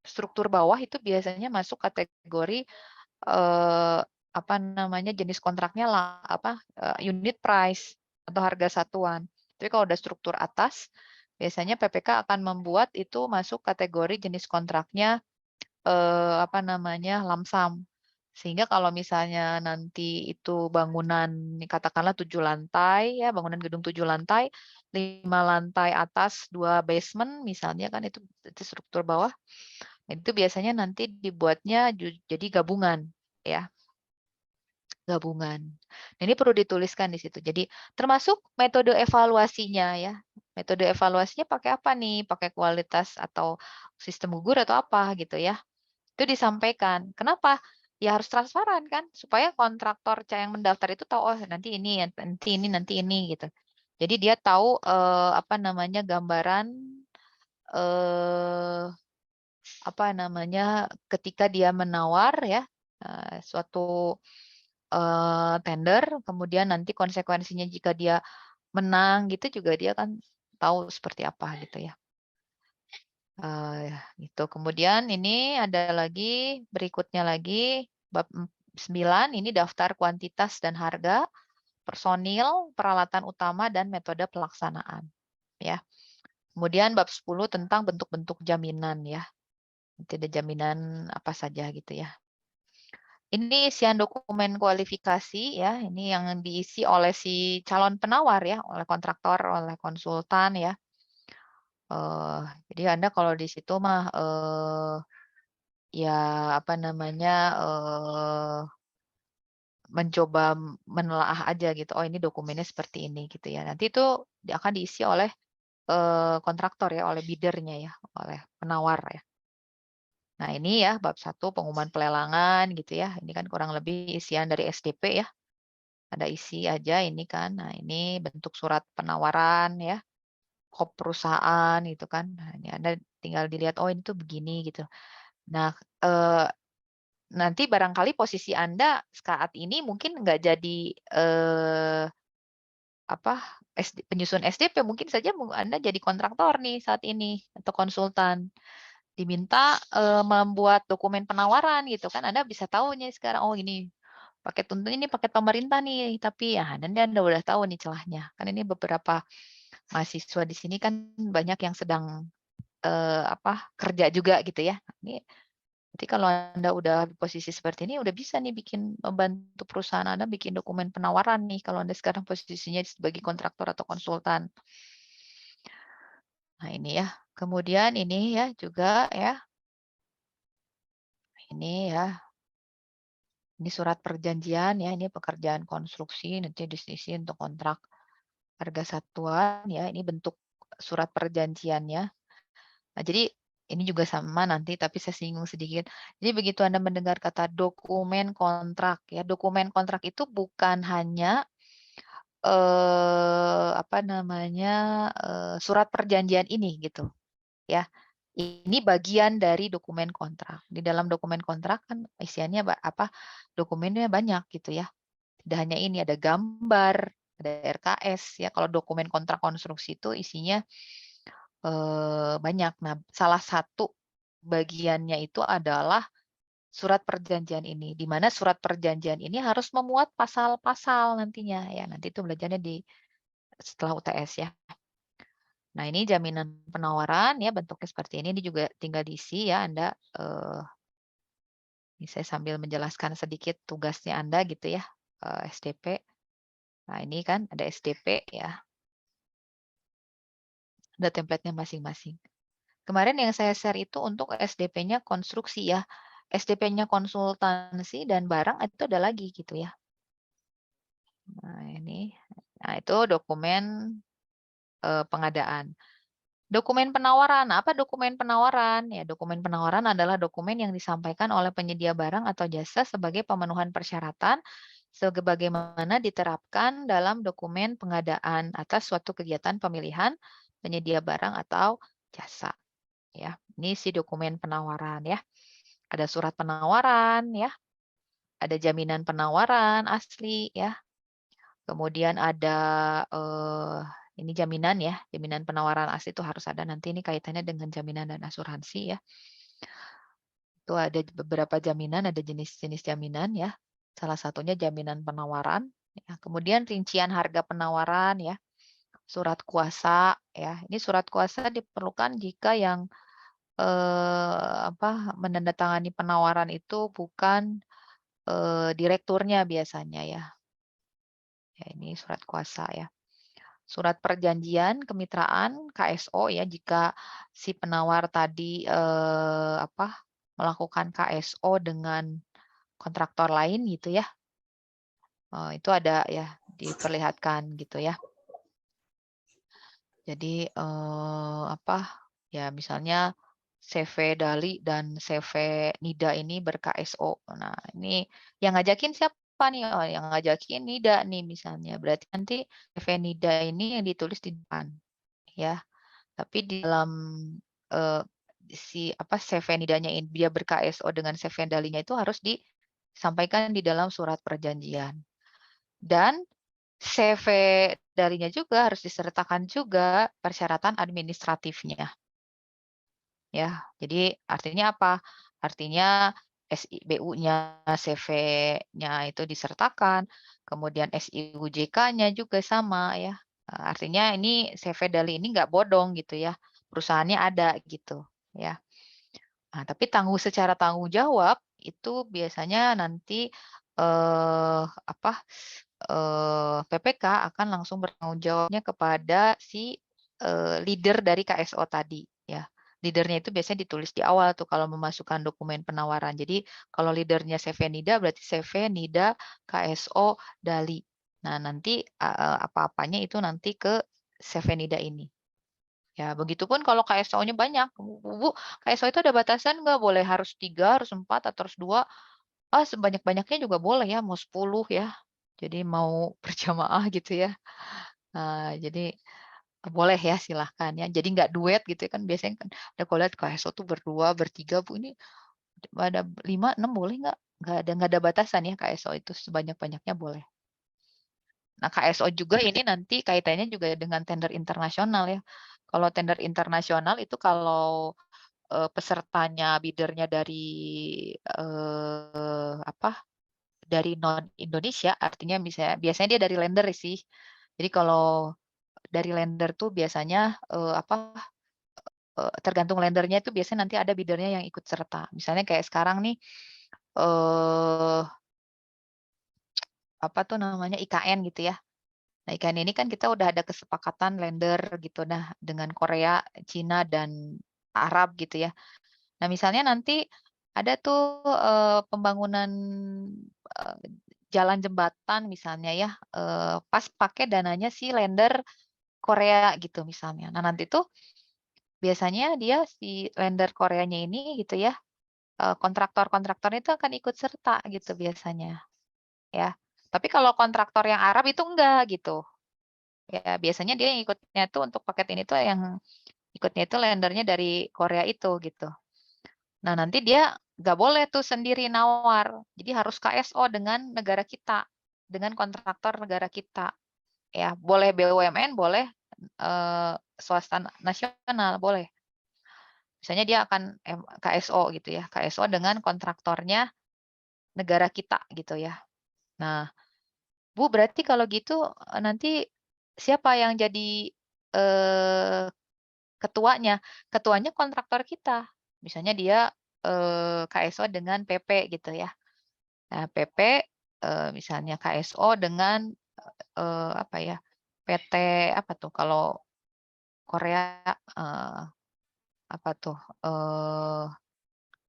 struktur bawah itu biasanya masuk kategori apa namanya jenis kontraknya unit price atau harga satuan. Tapi kalau udah struktur atas biasanya PPK akan membuat itu masuk kategori jenis kontraknya apa namanya lump sum. Sehingga kalau misalnya nanti itu bangunan katakanlah 7 lantai ya, bangunan gedung 7 lantai, 5 lantai atas, 2 basement misalnya kan itu struktur bawah. Itu biasanya nanti dibuatnya jadi gabungan ya. Gabungan. Nah, ini perlu dituliskan di situ. Jadi termasuk metode evaluasinya ya. Metode evaluasinya pakai apa nih? Pakai kualitas atau sistem gugur atau apa gitu ya. Itu disampaikan. Kenapa? Ya harus transparan kan supaya kontraktor yang mendaftar itu tahu oh nanti ini gitu. Jadi dia tahu apa namanya gambaran eh apa namanya ketika dia menawar ya suatu tender, kemudian nanti konsekuensinya jika dia menang gitu juga dia kan tahu seperti apa gitu ya. Gitu. Kemudian ini ada lagi berikutnya lagi bab 9 ini daftar kuantitas dan harga, personil, peralatan utama dan metode pelaksanaan ya. Kemudian bab 10 tentang bentuk-bentuk jaminan ya. Nanti ada jaminan apa saja gitu ya. Ini isian dokumen kualifikasi ya, ini yang diisi oleh si calon penawar ya, oleh kontraktor, oleh konsultan ya. Jadi Anda kalau di situ mah ya apa namanya mencoba menelaah aja gitu. Oh ini dokumennya seperti ini gitu ya. Nanti itu akan diisi oleh kontraktor ya, oleh bidernya ya, oleh penawar ya. Nah ini ya bab 1 pengumuman pelelangan gitu ya. Ini kan kurang lebih isian dari SDP ya. Ada isi aja ini kan. Nah, ini bentuk surat penawaran ya, kop perusahaan gitu kan. Nah, ini Anda tinggal dilihat oh ini tuh begini gitu. Nah, nanti barangkali posisi Anda saat ini mungkin nggak jadi apa penyusun SDP mungkin saja Anda jadi kontraktor nih saat ini atau konsultan diminta membuat dokumen penawaran gitu kan Anda bisa tahu nih sekarang oh ini paket untuk ini paket pemerintah nih, tapi ya nanti Anda udah tahu nih celahnya. Kan ini beberapa mahasiswa di sini kan banyak yang sedang kerja juga gitu ya. Ini nanti kalau Anda udah di posisi seperti ini udah bisa nih bikin membantu perusahaan Anda bikin dokumen penawaran nih kalau Anda sekarang posisinya sebagai kontraktor atau konsultan. Nah, ini ya. Kemudian ini ya juga ya. Ini ya. Ini surat perjanjian ya, ini pekerjaan konstruksi nanti diisi untuk kontrak harga satuan ya, ini bentuk surat perjanjiannya. Nah, jadi ini juga sama nanti tapi saya singgung sedikit. Jadi begitu Anda mendengar kata dokumen kontrak ya, dokumen kontrak itu bukan hanya apa namanya surat perjanjian ini gitu ya. Ini bagian dari dokumen kontrak. Di dalam dokumen kontrak kan isiannya dokumennya banyak gitu ya. Tidak hanya ini, ada gambar, ada RKS ya. Kalau dokumen kontrak konstruksi itu isinya banyak. Nah, salah satu bagiannya itu adalah surat perjanjian ini, di mana surat perjanjian ini harus memuat pasal-pasal nantinya ya. Nanti itu belajarnya setelah UTS ya. Nah, ini jaminan penawaran ya bentuknya seperti ini. Ini juga tinggal diisi ya Anda ini saya sambil menjelaskan sedikit tugasnya Anda gitu ya, SDP. Nah, ini kan ada SDP ya. Ada template-nya masing-masing. Kemarin yang saya share itu untuk SDP-nya konstruksi ya. SDP-nya konsultansi dan barang itu ada lagi gitu ya. Nah, ini Nah, itu dokumen pengadaan. Dokumen penawaran. Apa dokumen penawaran? Ya, dokumen penawaran adalah dokumen yang disampaikan oleh penyedia barang atau jasa sebagai pemenuhan persyaratan sebagaimana diterapkan dalam dokumen pengadaan atas suatu kegiatan pemilihan penyedia barang atau jasa. Ya, ini si dokumen penawaran ya. Ada surat penawaran ya, ada jaminan penawaran asli ya. Kemudian ada ini jaminan ya, jaminan penawaran asli itu harus ada, nanti ini kaitannya dengan jaminan dan asuransi ya. Itu ada beberapa jaminan, ada jenis-jenis jaminan ya. Salah satunya jaminan penawaran ya. Kemudian rincian harga penawaran ya. Surat kuasa ya. Ini surat kuasa diperlukan jika yang menandatangani penawaran itu bukan direkturnya biasanya ya. Ya, ini surat kuasa ya. Surat perjanjian kemitraan KSO ya, jika si penawar tadi melakukan KSO dengan kontraktor lain gitu ya. Itu ada ya, diperlihatkan gitu ya. Jadi ya misalnya CV Dali dan CV Nida ini ber-KSO. Nah, ini yang ngajakin siapa nih? Oh, yang ngajakin Nida nih misalnya. Berarti nanti CV Nida ini yang ditulis di depan ya. Tapi di dalam CV Nidanya ini dia ber-KSO dengan CV Dalinya itu harus disampaikan di dalam surat perjanjian. Dan CV darinya juga harus disertakan juga persyaratan administratifnya. Ya, jadi artinya apa? Artinya SIBU-nya, CV-nya itu disertakan, kemudian SIUJK-nya juga sama ya. Artinya ini CV Dali ini nggak bodong gitu ya. Perusahaannya ada gitu ya. Nah, tapi secara tanggung jawab itu biasanya nanti PPK akan langsung bertanggung jawabnya kepada si leader dari KSO tadi ya. Leadernya itu biasanya ditulis di awal tuh kalau memasukkan dokumen penawaran. Jadi kalau leadernya CV Nida berarti CV Nida KSO Dali. Nah, nanti apa-apanya itu nanti ke CV Nida ini. Ya, begitupun kalau KSO-nya banyak. Bu, KSO itu ada batasan nggak? Boleh harus 3, harus 4, atau harus 2? Sebanyak-banyaknya juga boleh ya, mau 10 ya. Jadi mau berjamaah gitu ya. Jadi boleh ya, silahkan ya. Jadi nggak duet gitu ya, kan biasanya kan ada kalau lihat KSO tuh berdua, bertiga, Bu, ini ada 5, 6 boleh nggak? Nggak ada batasan ya KSO itu, sebanyak-banyaknya boleh. Nah, KSO juga ini nanti kaitannya juga dengan tender internasional ya. Kalau tender internasional itu kalau pesertanya, bidernya dari dari non Indonesia, artinya biasanya dia dari lender sih. Jadi kalau dari lender tuh biasanya tergantung lendernya itu biasanya nanti ada bidernya yang ikut serta. Misalnya kayak sekarang nih apa tuh namanya IKN gitu ya. Nah, IKN ini kan kita udah ada kesepakatan lender gitu nah dengan Korea, Cina dan Arab gitu ya. Nah, misalnya nanti ada tuh pembangunan jalan jembatan misalnya ya, pas pakai dananya si lender Korea gitu misalnya. Nah, nanti tuh biasanya dia si lender Koreanya ini gitu ya, kontraktor-kontraktornya itu akan ikut serta gitu biasanya ya. Tapi kalau kontraktor yang Arab itu enggak gitu. Ya, biasanya dia yang ikutnya tuh untuk paket ini tuh yang ikutnya itu lendernya dari Korea itu gitu. Nah, nanti dia nggak boleh tuh sendiri nawar. Jadi harus KSO dengan negara kita, dengan kontraktor negara kita. Ya, boleh BUMN, boleh swasta nasional, boleh. Misalnya dia akan KSO gitu ya, KSO dengan kontraktornya negara kita gitu ya. Nah, Bu, berarti kalau gitu nanti siapa yang jadi ketuanya? Ketuanya kontraktor kita. Misalnya dia KSO dengan PP gitu ya. Nah, PP misalnya KSO dengan apa ya? PT apa tuh kalau Korea apa tuh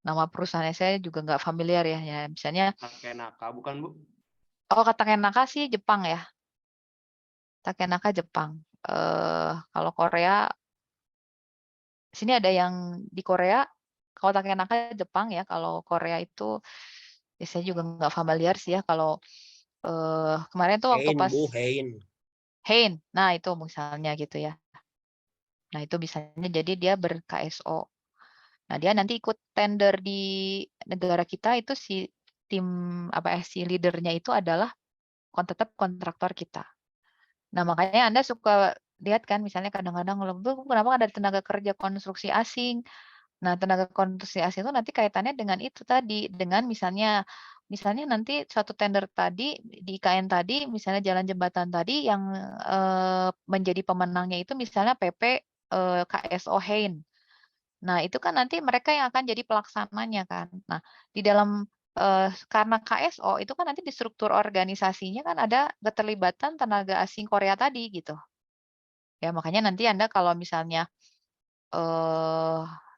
nama perusahaannya saya juga nggak familiar ya. Ya misalnya Takenaka bukan, Bu? Takenaka sih Jepang ya. Takenaka Jepang. Kalau Korea, sini ada yang di Korea, kalau Takenaka Jepang ya, kalau Korea itu saya juga nggak familiar sih ya. Kalau kemarin tuh waktu Hein, pas Bu, Hein. Hein, nah itu misalnya gitu ya. Nah itu misalnya jadi dia ber-KSO. Nah dia nanti ikut tender di negara kita itu si tim apa si leadernya itu adalah tetap kontraktor kita. Nah makanya Anda suka lihat kan misalnya kadang-kadang kenapa ada tenaga kerja konstruksi asing. Nah tenaga konstruksi asing itu nanti kaitannya dengan itu tadi, dengan misalnya nanti suatu tender tadi di IKN tadi, misalnya jalan jembatan tadi yang menjadi pemenangnya itu misalnya PP KSO Hein. Nah, itu kan nanti mereka yang akan jadi pelaksananya kan. Nah, di dalam karena KSO itu kan nanti di struktur organisasinya kan ada keterlibatan tenaga asing Korea tadi gitu. Ya, makanya nanti Anda kalau misalnya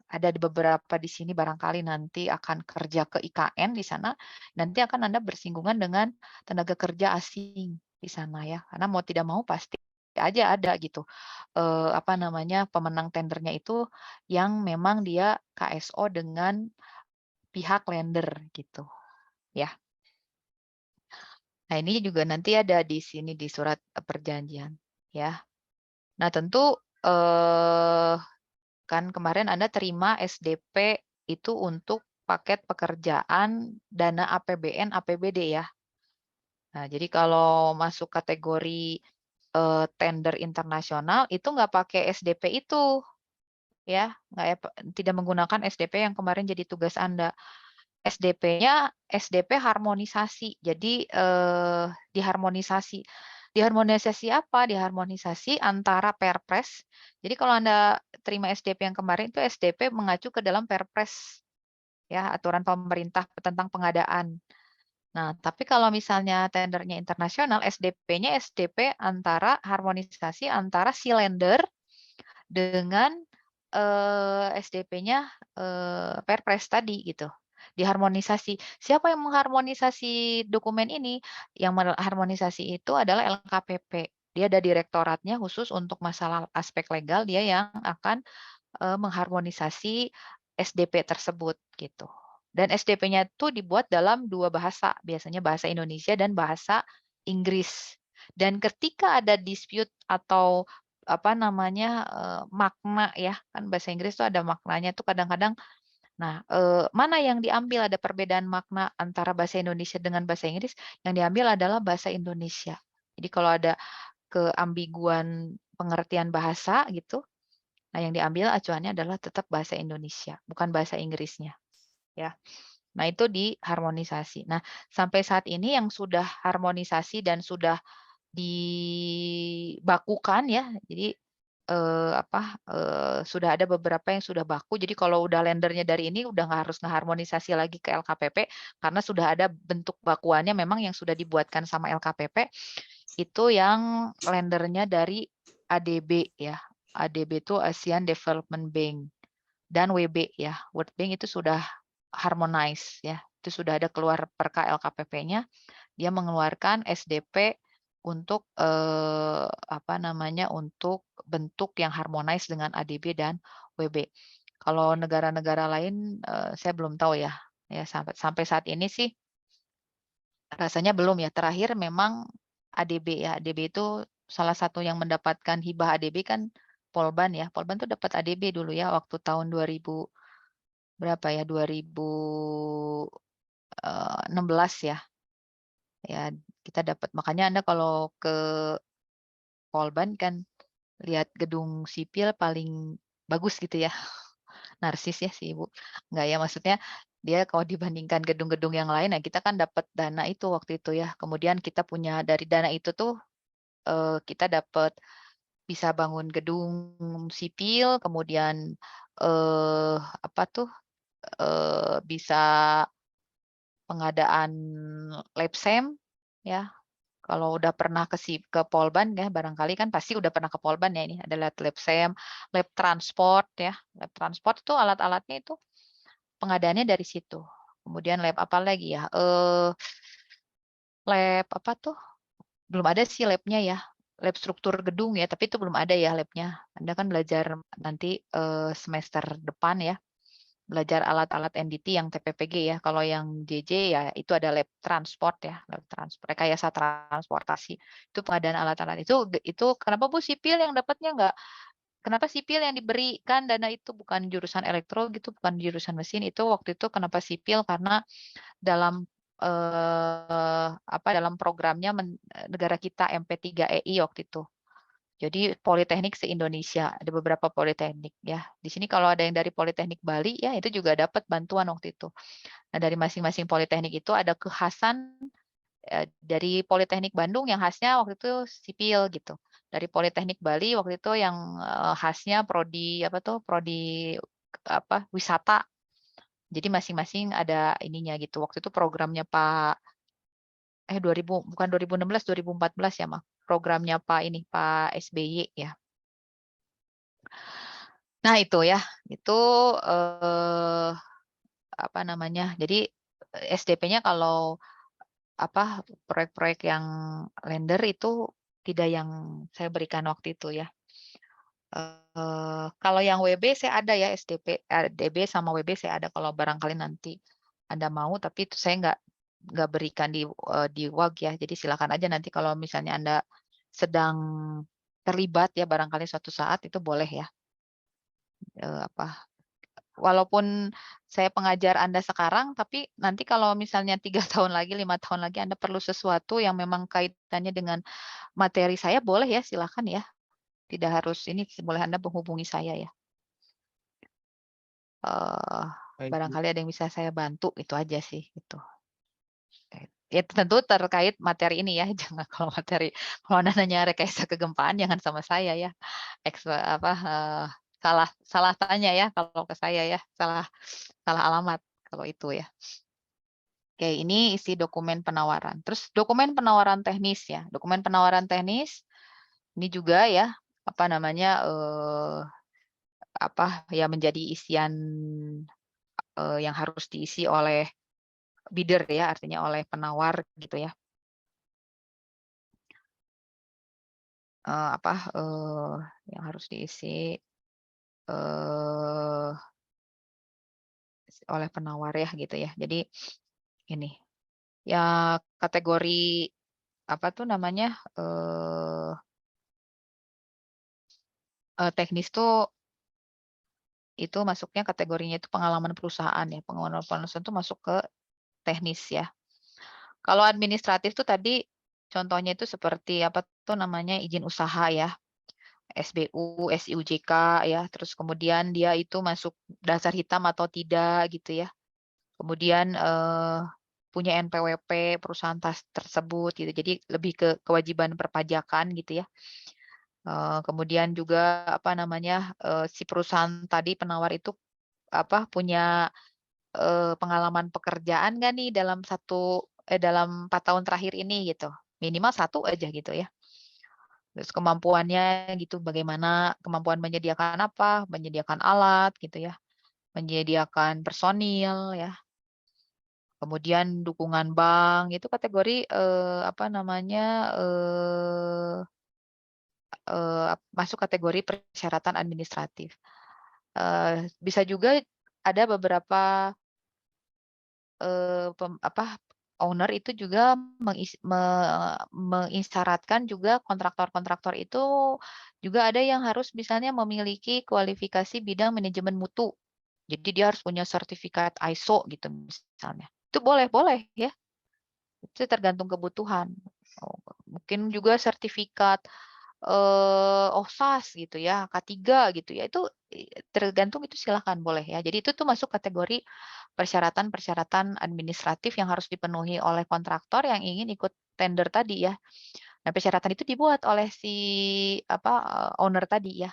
ada di beberapa di sini barangkali nanti akan kerja ke IKN di sana, nanti akan Anda bersinggungan dengan tenaga kerja asing di sana ya. Karena mau tidak mau pasti aja ada gitu. Apa namanya, pemenang tendernya itu yang memang dia KSO dengan pihak lender gitu ya. Nah, ini juga nanti ada di sini di surat perjanjian ya. Nah, tentu kan kemarin Anda terima SDP itu untuk paket pekerjaan dana APBN, APBD ya. Nah, jadi kalau masuk kategori tender internasional itu nggak pakai SDP itu ya, nggak ya, tidak menggunakan SDP yang kemarin jadi tugas Anda. SDP-nya SDP harmonisasi. Jadi diharmonisasi. Diharmonisasi apa? Diharmonisasi antara Perpres. Jadi kalau Anda terima SDP yang kemarin itu SDP mengacu ke dalam Perpres ya, aturan pemerintah tentang pengadaan. Nah, tapi kalau misalnya tendernya internasional, SDP-nya SDP antara harmonisasi antara si lender dengan SDP-nya Perpres tadi gitu. Diharmonisasi. Siapa yang mengharmonisasi dokumen ini? Yang mengharmonisasi itu adalah LKPP. Dia ada direktoratnya khusus untuk masalah aspek legal, dia yang akan mengharmonisasi SDP tersebut gitu. Dan SDP-nya itu dibuat dalam 2 bahasa, biasanya bahasa Indonesia dan bahasa Inggris. Dan ketika ada dispute atau apa namanya makna ya, kan bahasa Inggris itu ada maknanya tuh kadang-kadang. Nah, mana yang diambil ada perbedaan makna antara bahasa Indonesia dengan bahasa Inggris, yang diambil adalah bahasa Indonesia. Jadi kalau ada keambiguan pengertian bahasa gitu, nah yang diambil acuannya adalah tetap bahasa Indonesia, bukan bahasa Inggrisnya, ya. Nah, itu diharmonisasi. Nah, sampai saat ini yang sudah harmonisasi dan sudah dibakukan ya. Jadi sudah ada beberapa yang sudah baku. Jadi kalau udah lendernya dari ini udah nggak harus ngeharmonisasi lagi ke LKPP karena sudah ada bentuk bakuannya memang yang sudah dibuatkan sama LKPP itu yang lendernya dari ADB ya. ADB itu ASEAN Development Bank dan WB ya. World Bank itu sudah harmonize ya. Itu sudah ada keluar perka LKPP-nya. Dia mengeluarkan SDP untuk apa namanya untuk bentuk yang harmonize dengan ADB dan WB. Kalau negara-negara lain saya belum tahu ya. Ya sampai saat ini sih rasanya belum ya. Terakhir memang ADB ya. ADB itu salah satu yang mendapatkan hibah ADB kan Polban ya. Polban tuh dapat ADB dulu ya waktu tahun 2000 berapa ya 2016 ya. Ya, kita dapat. Makanya Anda kalau ke Polban kan lihat gedung sipil paling bagus gitu ya. Narsis ya si Ibu. Enggak ya, maksudnya dia kalau dibandingkan gedung-gedung yang lain, nah kita kan dapat dana itu waktu itu ya. Kemudian kita punya dari dana itu tuh kita dapat bisa bangun gedung sipil, kemudian apa tuh bisa pengadaan Labsam ya. Kalau udah pernah ke Polban ya, barangkali kan pasti udah pernah ke Polban ya ini. Ada Labsam, lab transport ya. Lab transport itu alat-alatnya itu pengadaannya dari situ. Kemudian lab apa lagi ya? Lab apa tuh? Belum ada sih labnya ya. lab struktur gedung ya, tapi itu belum ada ya labnya. Anda kan belajar nanti semester depan ya, belajar alat-alat NDT yang TPPG ya. Kalau yang JJ ya itu ada lab transport ya, lab transport, rekayasa transportasi. Itu pengadaan alat-alat itu kenapa Bu sipil yang dapatnya nggak? Kenapa sipil yang diberikan dana itu bukan jurusan elektro gitu, bukan jurusan mesin itu waktu itu kenapa sipil karena dalam dalam programnya negara kita MP3EI waktu itu. Jadi politeknik se-Indonesia, ada beberapa politeknik ya. Di sini kalau ada yang dari Politeknik Bali ya itu juga dapat bantuan waktu itu. Nah, dari masing-masing politeknik itu ada kekhasan dari Politeknik Bandung yang khasnya waktu itu sipil gitu. Dari Politeknik Bali waktu itu yang khasnya prodi wisata. Jadi masing-masing ada ininya gitu. Waktu itu programnya Pak 2016 2014 ya, Mak. Programnya Pak SBY ya. Nah, itu ya. Itu apa namanya? Jadi SDP-nya kalau proyek-proyek yang lender itu tidak yang saya berikan waktu itu ya. Kalau yang WB saya ada ya DB sama WB saya ada kalau barangkali nanti Anda mau, tapi itu saya nggak berikan di WAG ya. Jadi silakan aja nanti kalau misalnya Anda sedang terlibat ya barangkali suatu saat itu boleh ya. Walaupun saya pengajar Anda sekarang, tapi nanti kalau misalnya 3 tahun lagi, 5 tahun lagi Anda perlu sesuatu yang memang kaitannya dengan materi saya, boleh ya, silakan ya. Tidak harus ini, boleh Anda menghubungi saya ya. Baik, Bu. Barangkali ada yang bisa saya bantu, itu aja sih, itu. Ya tentu terkait materi ini ya, jangan kalau Anda nanya rekayasa kegempaan jangan sama saya ya. Salah tanya ya kalau ke saya ya, salah alamat kalau itu ya. Oke, ini isi dokumen penawaran. Terus dokumen penawaran teknis ya. Dokumen penawaran teknis ini juga ya, ya menjadi isian yang harus diisi oleh bidder ya, artinya oleh penawar gitu ya. Yang harus diisi oleh penawar ya gitu ya. Jadi ini ya kategori apa tuh namanya teknis tuh itu masuknya kategorinya itu pengalaman perusahaan ya. Pengalaman perusahaan itu masuk ke teknis ya. Kalau administratif tuh tadi contohnya itu seperti apa tuh namanya izin usaha ya. SBU, SIUJK ya. Terus kemudian dia itu masuk dasar hitam atau tidak gitu ya. Kemudian punya NPWP perusahaan tersebut gitu. Jadi lebih ke kewajiban perpajakan gitu ya. Kemudian juga si perusahaan tadi penawar itu punya pengalaman pekerjaan nggak nih dalam 4 tahun terakhir ini gitu. Minimal 1 aja gitu ya. Terus kemampuannya gitu bagaimana, kemampuan menyediakan apa, menyediakan alat gitu ya, menyediakan personil ya. Kemudian dukungan bank itu kategori masuk kategori persyaratan administratif. Bisa juga ada beberapa owner itu juga mengisyaratkan juga kontraktor-kontraktor itu juga ada yang harus misalnya memiliki kualifikasi bidang manajemen mutu. Jadi dia harus punya sertifikat ISO gitu misalnya. Itu boleh ya. Itu tergantung kebutuhan. Mungkin juga sertifikat OSAS gitu ya, K3 gitu ya. Itu tergantung itu silakan boleh ya. Jadi itu tuh masuk kategori persyaratan-persyaratan administratif yang harus dipenuhi oleh kontraktor yang ingin ikut tender tadi ya. Nah, persyaratan itu dibuat oleh si owner tadi ya.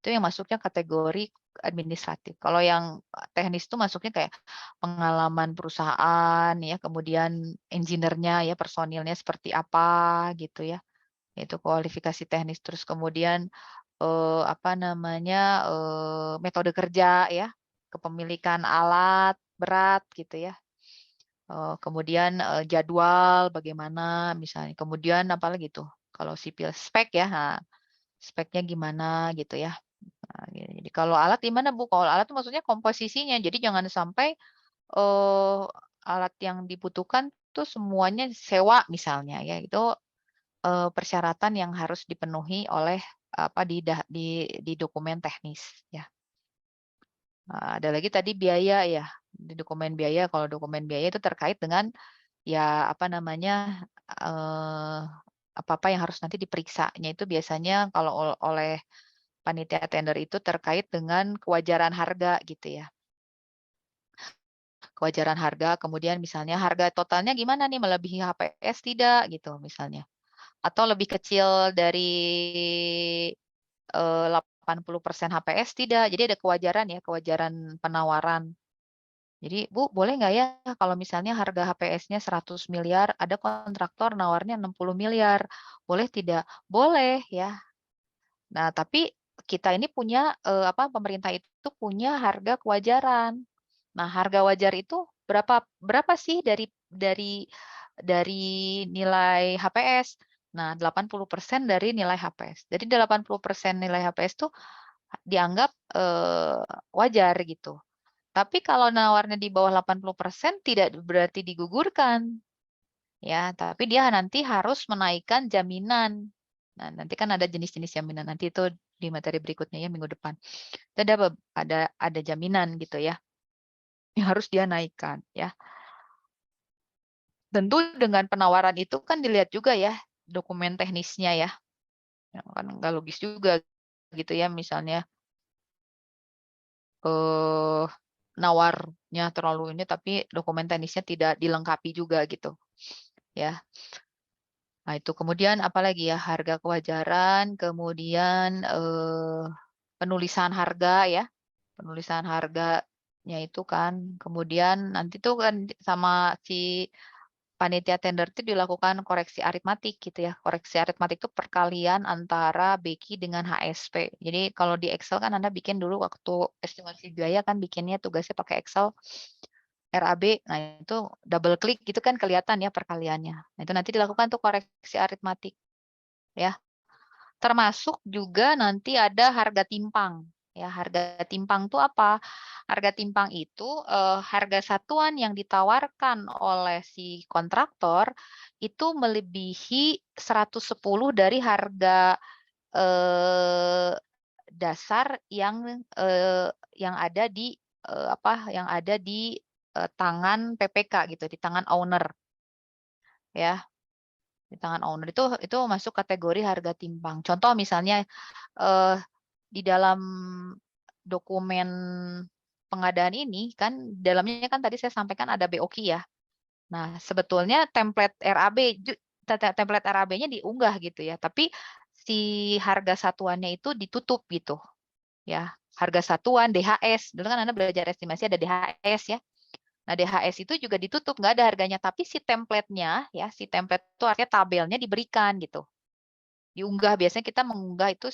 Itu yang masuknya kategori administratif. Kalau yang teknis itu masuknya kayak pengalaman perusahaan ya, kemudian engineer-nya ya, personilnya seperti apa gitu ya. Itu kualifikasi teknis. Terus kemudian metode kerja ya, kepemilikan alat berat gitu ya. Kemudian jadwal bagaimana misalnya. Kemudian apalagi tuh Kalau sipil spek ya, nah, speknya gimana gitu ya. Nah, jadi kalau alat gimana Bu? Kalau alat itu maksudnya komposisinya. Jadi jangan sampai alat yang dibutuhkan tuh semuanya sewa misalnya ya. Itu persyaratan yang harus dipenuhi oleh apa di dokumen teknis ya. Ada lagi tadi biaya ya. Di dokumen biaya, kalau dokumen biaya itu terkait dengan ya apa namanya apa-apa yang harus nanti diperiksanya itu biasanya kalau oleh panitia tender itu terkait dengan kewajaran harga gitu ya. Kewajaran harga, kemudian misalnya harga totalnya gimana nih, melebihi HPS tidak gitu misalnya. Atau lebih kecil dari 80% HPS tidak. Jadi ada kewajaran ya, kewajaran penawaran. Jadi, Bu, boleh nggak ya kalau misalnya harga HPS-nya 100 miliar, ada kontraktor nawarnya 60 miliar. Boleh tidak? Boleh ya. Nah, tapi kita ini punya pemerintah itu punya harga kewajaran. Nah, harga wajar itu berapa sih dari nilai HPS? Nah, 80% dari nilai HPS. Jadi 80% nilai HPS itu dianggap wajar gitu. Tapi kalau nawarnya di bawah 80% tidak berarti digugurkan. Ya, tapi dia nanti harus menaikkan jaminan. Nah, nanti kan ada jenis-jenis jaminan. Nanti itu di materi berikutnya ya minggu depan. Itu ada jaminan gitu ya. Yang harus dia naikkan ya. Tentu dengan penawaran itu kan dilihat juga ya dokumen teknisnya ya. Ya kan nggak logis juga gitu ya, misalnya nawarnya terlalu ini tapi dokumen teknisnya tidak dilengkapi juga gitu ya. Nah, itu kemudian apalagi ya, harga kewajaran, kemudian penulisan harga ya. Penulisan harganya itu kan, kemudian nanti tuh kan sama si panitia tender itu dilakukan koreksi aritmatik gitu ya. Koreksi aritmatik itu perkalian antara BQ dengan HSP. Jadi kalau di Excel kan Anda bikin dulu waktu estimasi biaya kan bikinnya tugasnya pakai Excel RAB. Nah, itu double klik gitu kan kelihatan ya perkaliannya. Nah, itu nanti dilakukan tuh koreksi aritmatik ya. Termasuk juga nanti ada harga timpang. Ya, harga timpang itu apa? Harga timpang itu harga satuan yang ditawarkan oleh si kontraktor itu melebihi 110 dari harga dasar yang ada di tangan PPK gitu, di tangan owner ya. Di tangan owner itu masuk kategori harga timpang. Contoh misalnya di dalam dokumen pengadaan ini kan dalamnya kan tadi saya sampaikan ada BOQ ya. Nah, sebetulnya template RAB-nya diunggah gitu ya, tapi si harga satuannya itu ditutup gitu ya. Harga satuan DHS, dulu kan Anda belajar estimasi ada DHS ya. Nah, DHS itu juga ditutup, nggak ada harganya, tapi si template-nya ya, si template itu artinya tabelnya diberikan gitu. Diunggah, biasanya kita mengunggah itu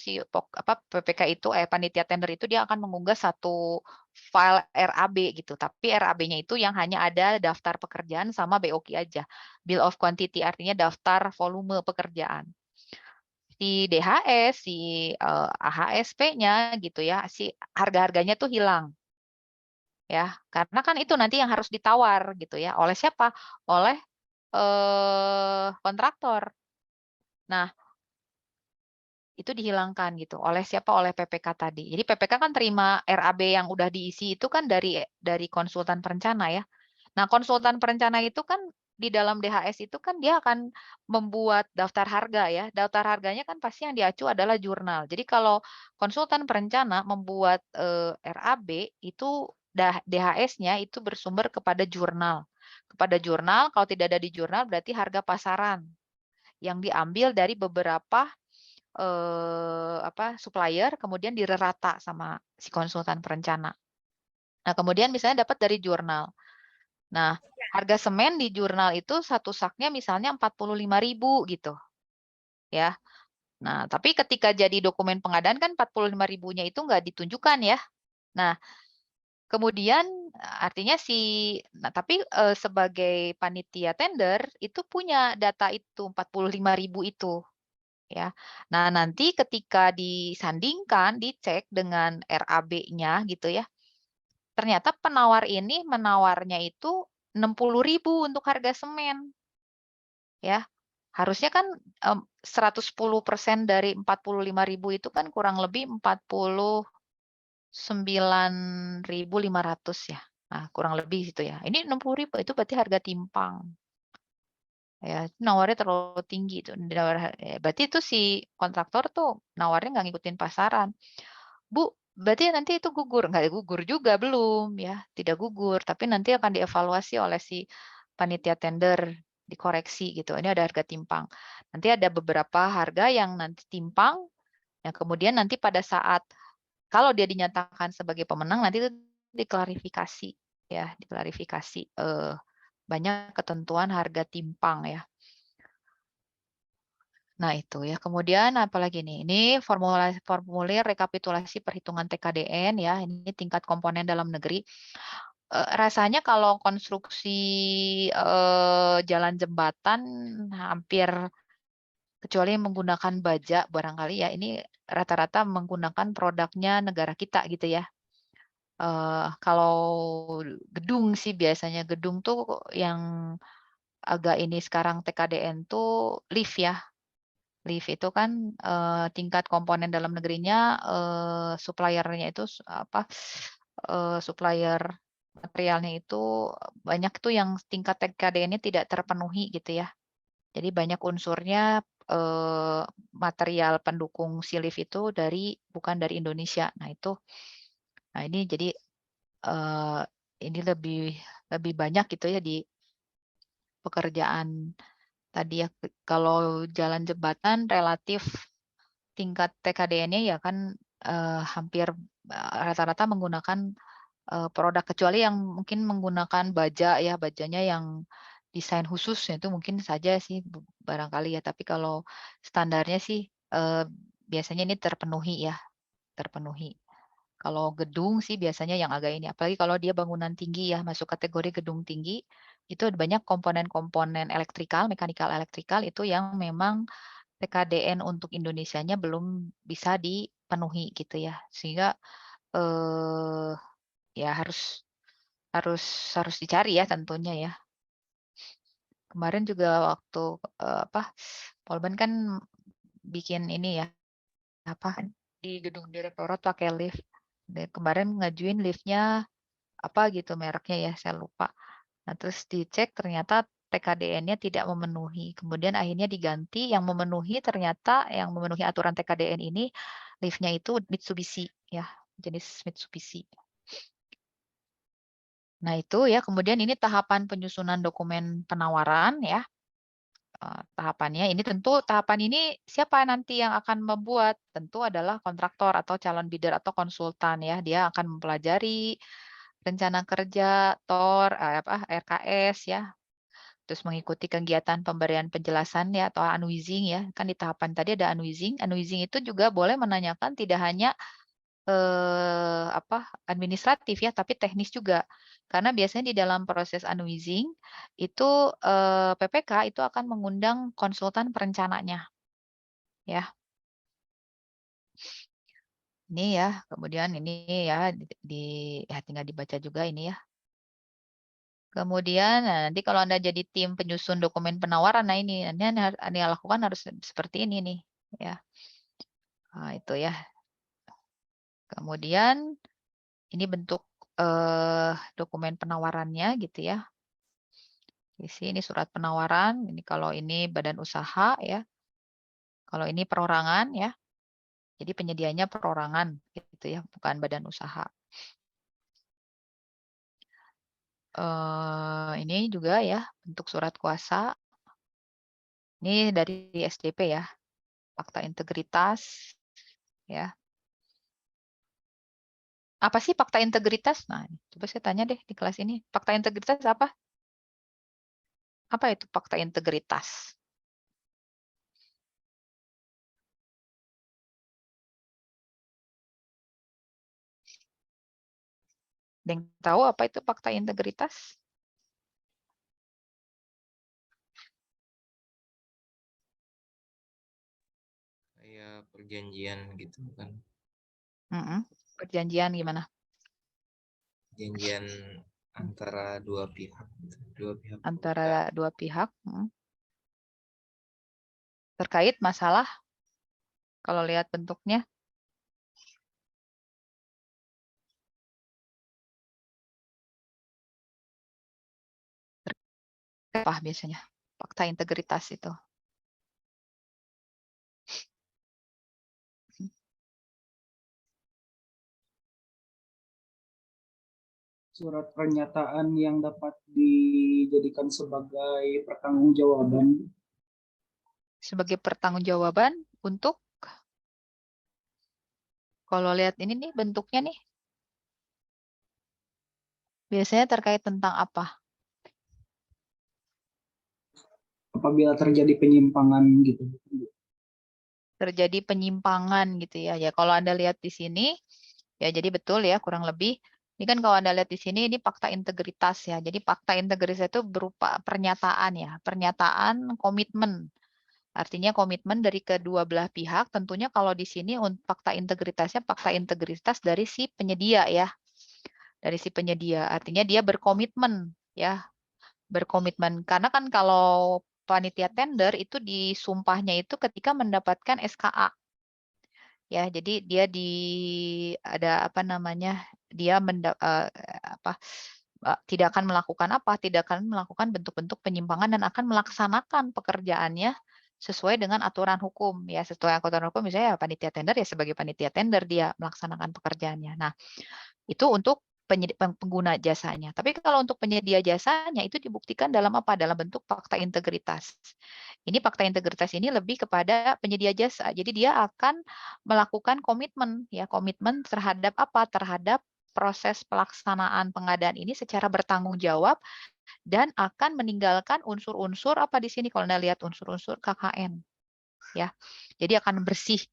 PPK itu panitia tender itu dia akan mengunggah satu file RAB gitu, tapi RAB-nya itu yang hanya ada daftar pekerjaan sama BOQ aja. Bill of Quantity artinya daftar volume pekerjaan. Si DHS, si AHSP-nya gitu ya, si harga-harganya tuh hilang. Ya, karena kan itu nanti yang harus ditawar gitu ya. Oleh siapa? Oleh kontraktor. Nah, itu dihilangkan gitu. Oleh siapa? Oleh PPK tadi. Jadi PPK kan terima RAB yang udah diisi itu kan dari konsultan perencana ya. Nah, konsultan perencana itu kan di dalam DHS itu kan dia akan membuat daftar harga ya. Daftar harganya kan pasti yang diacu adalah jurnal. Jadi kalau konsultan perencana membuat RAB itu DHS-nya itu bersumber kepada jurnal. Kepada jurnal, kalau tidak ada di jurnal berarti harga pasaran yang diambil dari beberapa supplier kemudian dirata sama si konsultan perencana. Nah, kemudian misalnya dapat dari jurnal. Nah, harga semen di jurnal itu satu saknya misalnya 45.000 gitu. Ya. Nah, tapi ketika jadi dokumen pengadaan kan 45.000-nya itu nggak ditunjukkan ya. Nah, kemudian artinya tapi sebagai panitia tender itu punya data itu 45.000 itu. ya. Nah, nanti ketika disandingkan, dicek dengan RAB-nya gitu ya, ternyata penawar ini menawarnya itu 60.000 untuk harga semen, ya. Harusnya kan 110% dari 45.000 itu kan kurang lebih 49.500 ya. Nah, kurang lebih gitu ya. Ini 60.000 itu berarti harga timpang. Ya, nawarnya terlalu tinggi itu. Berarti itu si kontraktor tuh nawarnya nggak ngikutin pasaran. Bu, berarti nanti itu gugur? Nggak gugur juga, belum ya, tidak gugur. Tapi nanti akan dievaluasi oleh si panitia tender, dikoreksi gitu. Ini ada harga timpang. Nanti ada beberapa harga yang nanti timpang, yang kemudian nanti pada saat kalau dia dinyatakan sebagai pemenang, nanti itu diklarifikasi ya, diklarifikasi banyak ketentuan harga timpang ya. Nah itu ya, kemudian apalagi nih, ini formulir rekapitulasi perhitungan TKDN ya, ini tingkat komponen dalam negeri. Rasanya kalau konstruksi jalan jembatan hampir kecuali menggunakan baja barangkali ya, ini rata-rata menggunakan produknya negara kita gitu ya. Kalau gedung sih biasanya gedung tuh yang agak ini sekarang TKDN tuh lift ya. Lift itu kan, tingkat komponen dalam negerinya, supplier-nya itu supplier materialnya itu banyak tuh yang tingkat TKDN-nya tidak terpenuhi gitu ya. Jadi banyak unsurnya, material pendukung si lift itu bukan dari Indonesia. Nah ini jadi, eee, ini lebih lebih banyak gitu ya di pekerjaan tadi ya, kalau jalan jembatan relatif tingkat TKDN-nya ya kan, hampir, rata-rata menggunakan, produk kecuali yang mungkin menggunakan baja ya, bajanya yang desain khusus, ya itu mungkin saja sih barangkali ya, tapi kalau standarnya sih, biasanya ini terpenuhi ya, terpenuhi. Kalau gedung sih biasanya yang agak ini, apalagi kalau dia bangunan tinggi ya, masuk kategori gedung tinggi, itu banyak komponen-komponen elektrikal, mekanikal elektrikal itu yang memang PKDN untuk Indonesianya belum bisa dipenuhi gitu ya. Sehingga, eee, ya harus harus dicari ya tentunya ya. Kemarin juga waktu, Polban kan bikin ini ya, di gedung direktorat pakai lift. Kemarin ngajuin liftnya apa gitu mereknya ya, saya lupa. Nah, terus dicek ternyata TKDN-nya tidak memenuhi. Kemudian akhirnya diganti yang memenuhi ternyata yang memenuhi aturan TKDN ini lift-nya itu Mitsubishi ya, jenis Mitsubishi. Nah, itu ya, kemudian ini tahapan penyusunan dokumen penawaran ya. Tahapannya ini tentu tahapan ini siapa nanti yang akan membuat? Tentu adalah kontraktor atau calon bidder atau konsultan ya. Dia akan mempelajari rencana kerja, RKS ya, terus mengikuti kegiatan pemberian penjelasan ya atau unwizing ya. Kan di tahapan tadi ada unwizing. Unwizing itu juga boleh menanyakan tidak hanya administratif ya, tapi teknis juga. Karena biasanya di dalam proses unwizing itu PPK itu akan mengundang konsultan perencananya ya. Ini ya, kemudian ini ya ya tinggal dibaca juga ini ya. Kemudian nanti kalau Anda jadi tim penyusun dokumen penawaran, nah ini nanti Anda lakukan harus seperti ini nih ya. Nah, itu ya. Kemudian ini bentuk dokumen penawarannya gitu ya. Ini surat penawaran, ini kalau ini badan usaha ya. Kalau ini perorangan ya. Jadi penyedianya perorangan gitu ya, bukan badan usaha. Ini juga ya bentuk surat kuasa. Ini dari SDP ya, fakta integritas ya. Apa sih fakta integritas? Nah, coba saya tanya deh di kelas ini. Fakta integritas apa? Apa itu fakta integritas? Ada yang tahu apa itu fakta integritas? Ya perjanjian gitu kan. Perjanjian gimana? Perjanjian antara dua pihak gitu. Dua pihak pemegang. Antara dua pihak. Terkait masalah, kalau lihat bentuknya, apa biasanya? Fakta integritas itu. Surat pernyataan yang dapat dijadikan sebagai pertanggungjawaban. Sebagai pertanggungjawaban untuk, kalau lihat ini nih bentuknya nih, biasanya terkait tentang apa? Apabila terjadi penyimpangan gitu. Terjadi penyimpangan gitu ya. Ya kalau Anda lihat di sini, ya jadi betul ya kurang lebih. Ini kan kalau Anda lihat di sini, ini fakta integritas ya. Jadi fakta integritas itu berupa pernyataan ya. Pernyataan komitmen. Artinya komitmen dari kedua belah pihak. Tentunya kalau di sini fakta integritasnya fakta integritas dari si penyedia ya. Dari si penyedia. Artinya dia berkomitmen ya. Berkomitmen. Karena kan kalau panitia tender itu disumpahnya itu ketika mendapatkan SKA. Ya, jadi dia ada apa namanya? Dia tidak akan melakukan tidak akan melakukan bentuk-bentuk penyimpangan dan akan melaksanakan pekerjaannya sesuai dengan aturan hukum ya, sesuai aturan hukum misalnya ya, panitia tender ya sebagai panitia tender dia melaksanakan pekerjaannya. Nah, itu untuk pengguna jasanya. Tapi kalau untuk penyedia jasanya itu dibuktikan dalam apa? Dalam bentuk fakta integritas. Ini fakta integritas ini lebih kepada penyedia jasa. Jadi dia akan melakukan komitmen ya, komitmen terhadap apa? Terhadap proses pelaksanaan pengadaan ini secara bertanggung jawab dan akan meninggalkan unsur-unsur apa di sini kalau Anda lihat unsur-unsur KKN ya. Jadi akan bersih,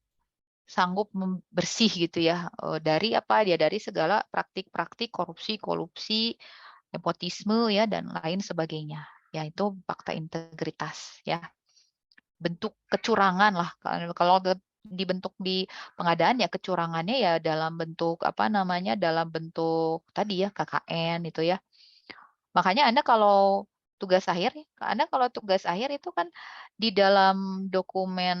sanggup bersih gitu ya dari apa dia dari segala praktik-praktik korupsi, nepotisme ya dan lain sebagainya. Ya itu fakta integritas ya. Bentuk kecurangan lah kalau dibentuk di pengadaan ya kecurangannya ya dalam bentuk apa namanya dalam bentuk tadi ya KKN itu ya. Makanya Anda kalau tugas akhir, Anda kalau tugas akhir itu kan di dalam dokumen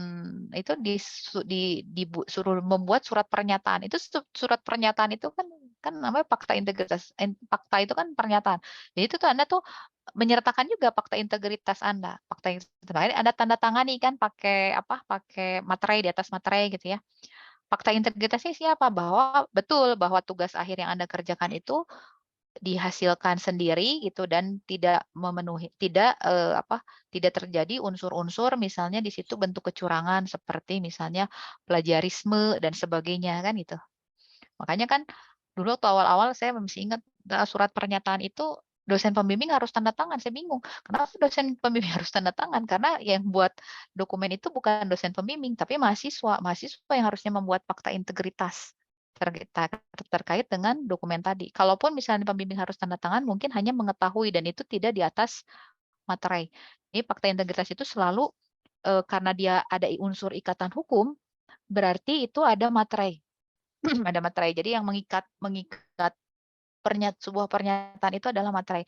itu disuruh membuat surat pernyataan. Itu surat pernyataan itu kan namanya fakta integritas. Fakta itu kan pernyataan. Jadi itu tuh Anda tuh menyertakan juga fakta integritas Anda. Fakta integritas Anda tanda tangani kan pakai apa? Pakai materai di atas materai gitu ya. Fakta integritasnya siapa? Bahwa betul bahwa tugas akhir yang Anda kerjakan itu dihasilkan sendiri gitu dan tidak memenuhi tidak terjadi unsur-unsur misalnya di situ bentuk kecurangan seperti misalnya plagiarisme dan sebagainya kan gitu. Makanya kan dulu waktu awal-awal saya masih ingat surat pernyataan itu dosen pembimbing harus tanda tangan. Saya bingung, kenapa dosen pembimbing harus tanda tangan? Karena yang buat dokumen itu bukan dosen pembimbing, tapi mahasiswa. Mahasiswa yang harusnya membuat fakta integritas terkait dengan dokumen tadi. Kalaupun misalnya pembimbing harus tanda tangan, mungkin hanya mengetahui dan itu tidak di atas materai. Ini fakta integritas itu selalu karena dia ada unsur ikatan hukum, berarti itu ada materai. Ada materai. Jadi yang mengikat sebuah pernyataan itu adalah materai.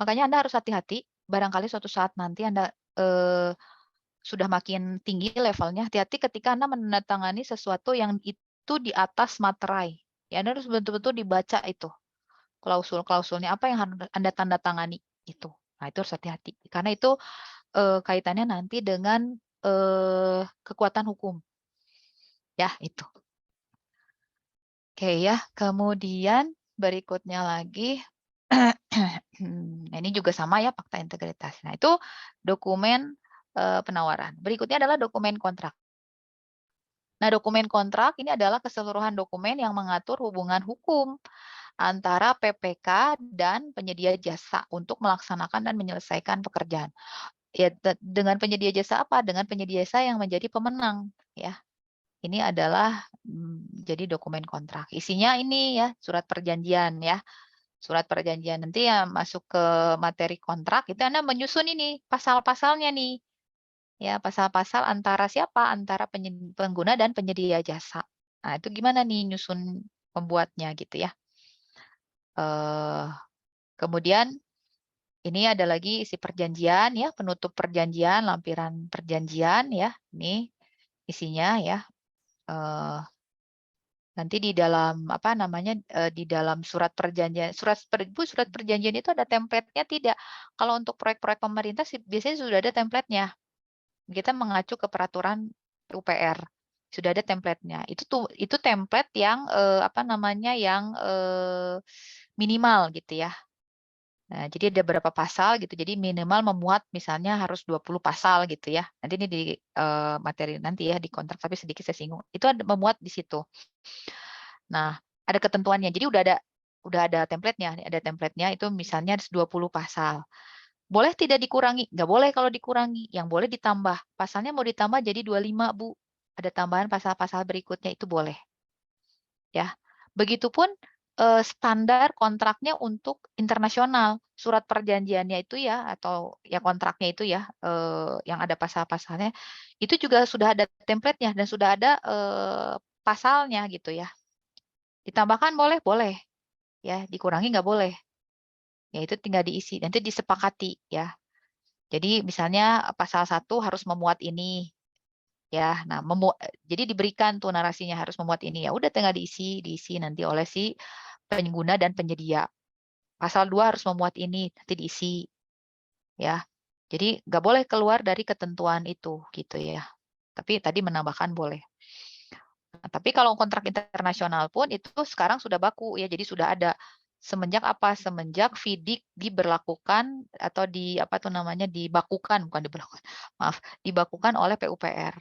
Makanya Anda harus hati-hati, barangkali suatu saat nanti Anda sudah makin tinggi levelnya, hati-hati ketika Anda menandatangani sesuatu yang itu di atas materai. Ya, Anda harus betul-betul dibaca itu. Klausul-klausulnya apa yang harus Anda tanda tangani itu. Nah, itu harus hati-hati. Karena itu kaitannya nanti dengan kekuatan hukum. Ya, itu. Oke ya, kemudian berikutnya lagi, ini juga sama ya fakta integritas. Nah, itu dokumen penawaran. Berikutnya adalah dokumen kontrak. Nah, dokumen kontrak ini adalah keseluruhan dokumen yang mengatur hubungan hukum antara PPK dan penyedia jasa untuk melaksanakan dan menyelesaikan pekerjaan. Ya, dengan penyedia jasa apa? Dengan penyedia jasa yang menjadi pemenang, ya. Ini adalah jadi dokumen kontrak. Isinya ini ya, surat perjanjian ya. Surat perjanjian nanti ya masuk ke materi kontrak, itu Anda menyusun ini pasal-pasalnya nih. Ya, pasal-pasal antara siapa? Antara pengguna dan penyedia jasa. Nah, itu gimana nih nyusun pembuatnya gitu ya. Kemudian ini ada lagi isi perjanjian ya, penutup perjanjian, lampiran perjanjian ya. Ini isinya ya. Nanti di dalam apa namanya di dalam surat perjanjian, surat perjanjian itu ada template-nya tidak? Kalau untuk proyek-proyek pemerintah sih biasanya sudah ada template-nya. Kita mengacu ke peraturan UPR. Sudah ada template-nya. Itu template yang apa namanya yang minimal gitu ya. Nah, jadi ada beberapa pasal gitu. Jadi minimal memuat misalnya harus 20 pasal gitu ya. Nanti ini di materi nanti ya di kontrak, tapi sedikit saya singgung. Itu ada memuat di situ. Nah, ada ketentuannya. Jadi udah ada template-nya. Ada template-nya itu misalnya 20 pasal. Boleh tidak dikurangi? Nggak boleh kalau dikurangi. Yang boleh ditambah. Pasalnya mau ditambah jadi 25, Bu. Ada tambahan pasal-pasal berikutnya itu boleh. Ya. Begitupun standar kontraknya untuk internasional. Surat perjanjiannya itu ya, atau ya kontraknya itu ya, yang ada pasal-pasalnya, itu juga sudah ada template-nya dan sudah ada pasalnya gitu ya. Ditambahkan boleh? Boleh. Ya, dikurangi nggak boleh. Ya, itu tinggal diisi. Nanti disepakati ya. Jadi misalnya pasal 1 harus memuat ini. Ya, nah jadi diberikan tuh narasinya harus memuat ini. Ya udah tinggal diisi nanti oleh si pengguna dan penyedia. Pasal 2 harus memuat ini, nanti diisi. Ya. Jadi nggak boleh keluar dari ketentuan itu gitu ya. Tapi tadi menambahkan boleh. Nah, tapi kalau kontrak internasional pun itu sekarang sudah baku ya, jadi sudah ada semenjak apa? Semenjak FIDIK diberlakukan atau di apa tuh namanya dibakukan, bukan diberlakukan, maaf, dibakukan oleh PUPR.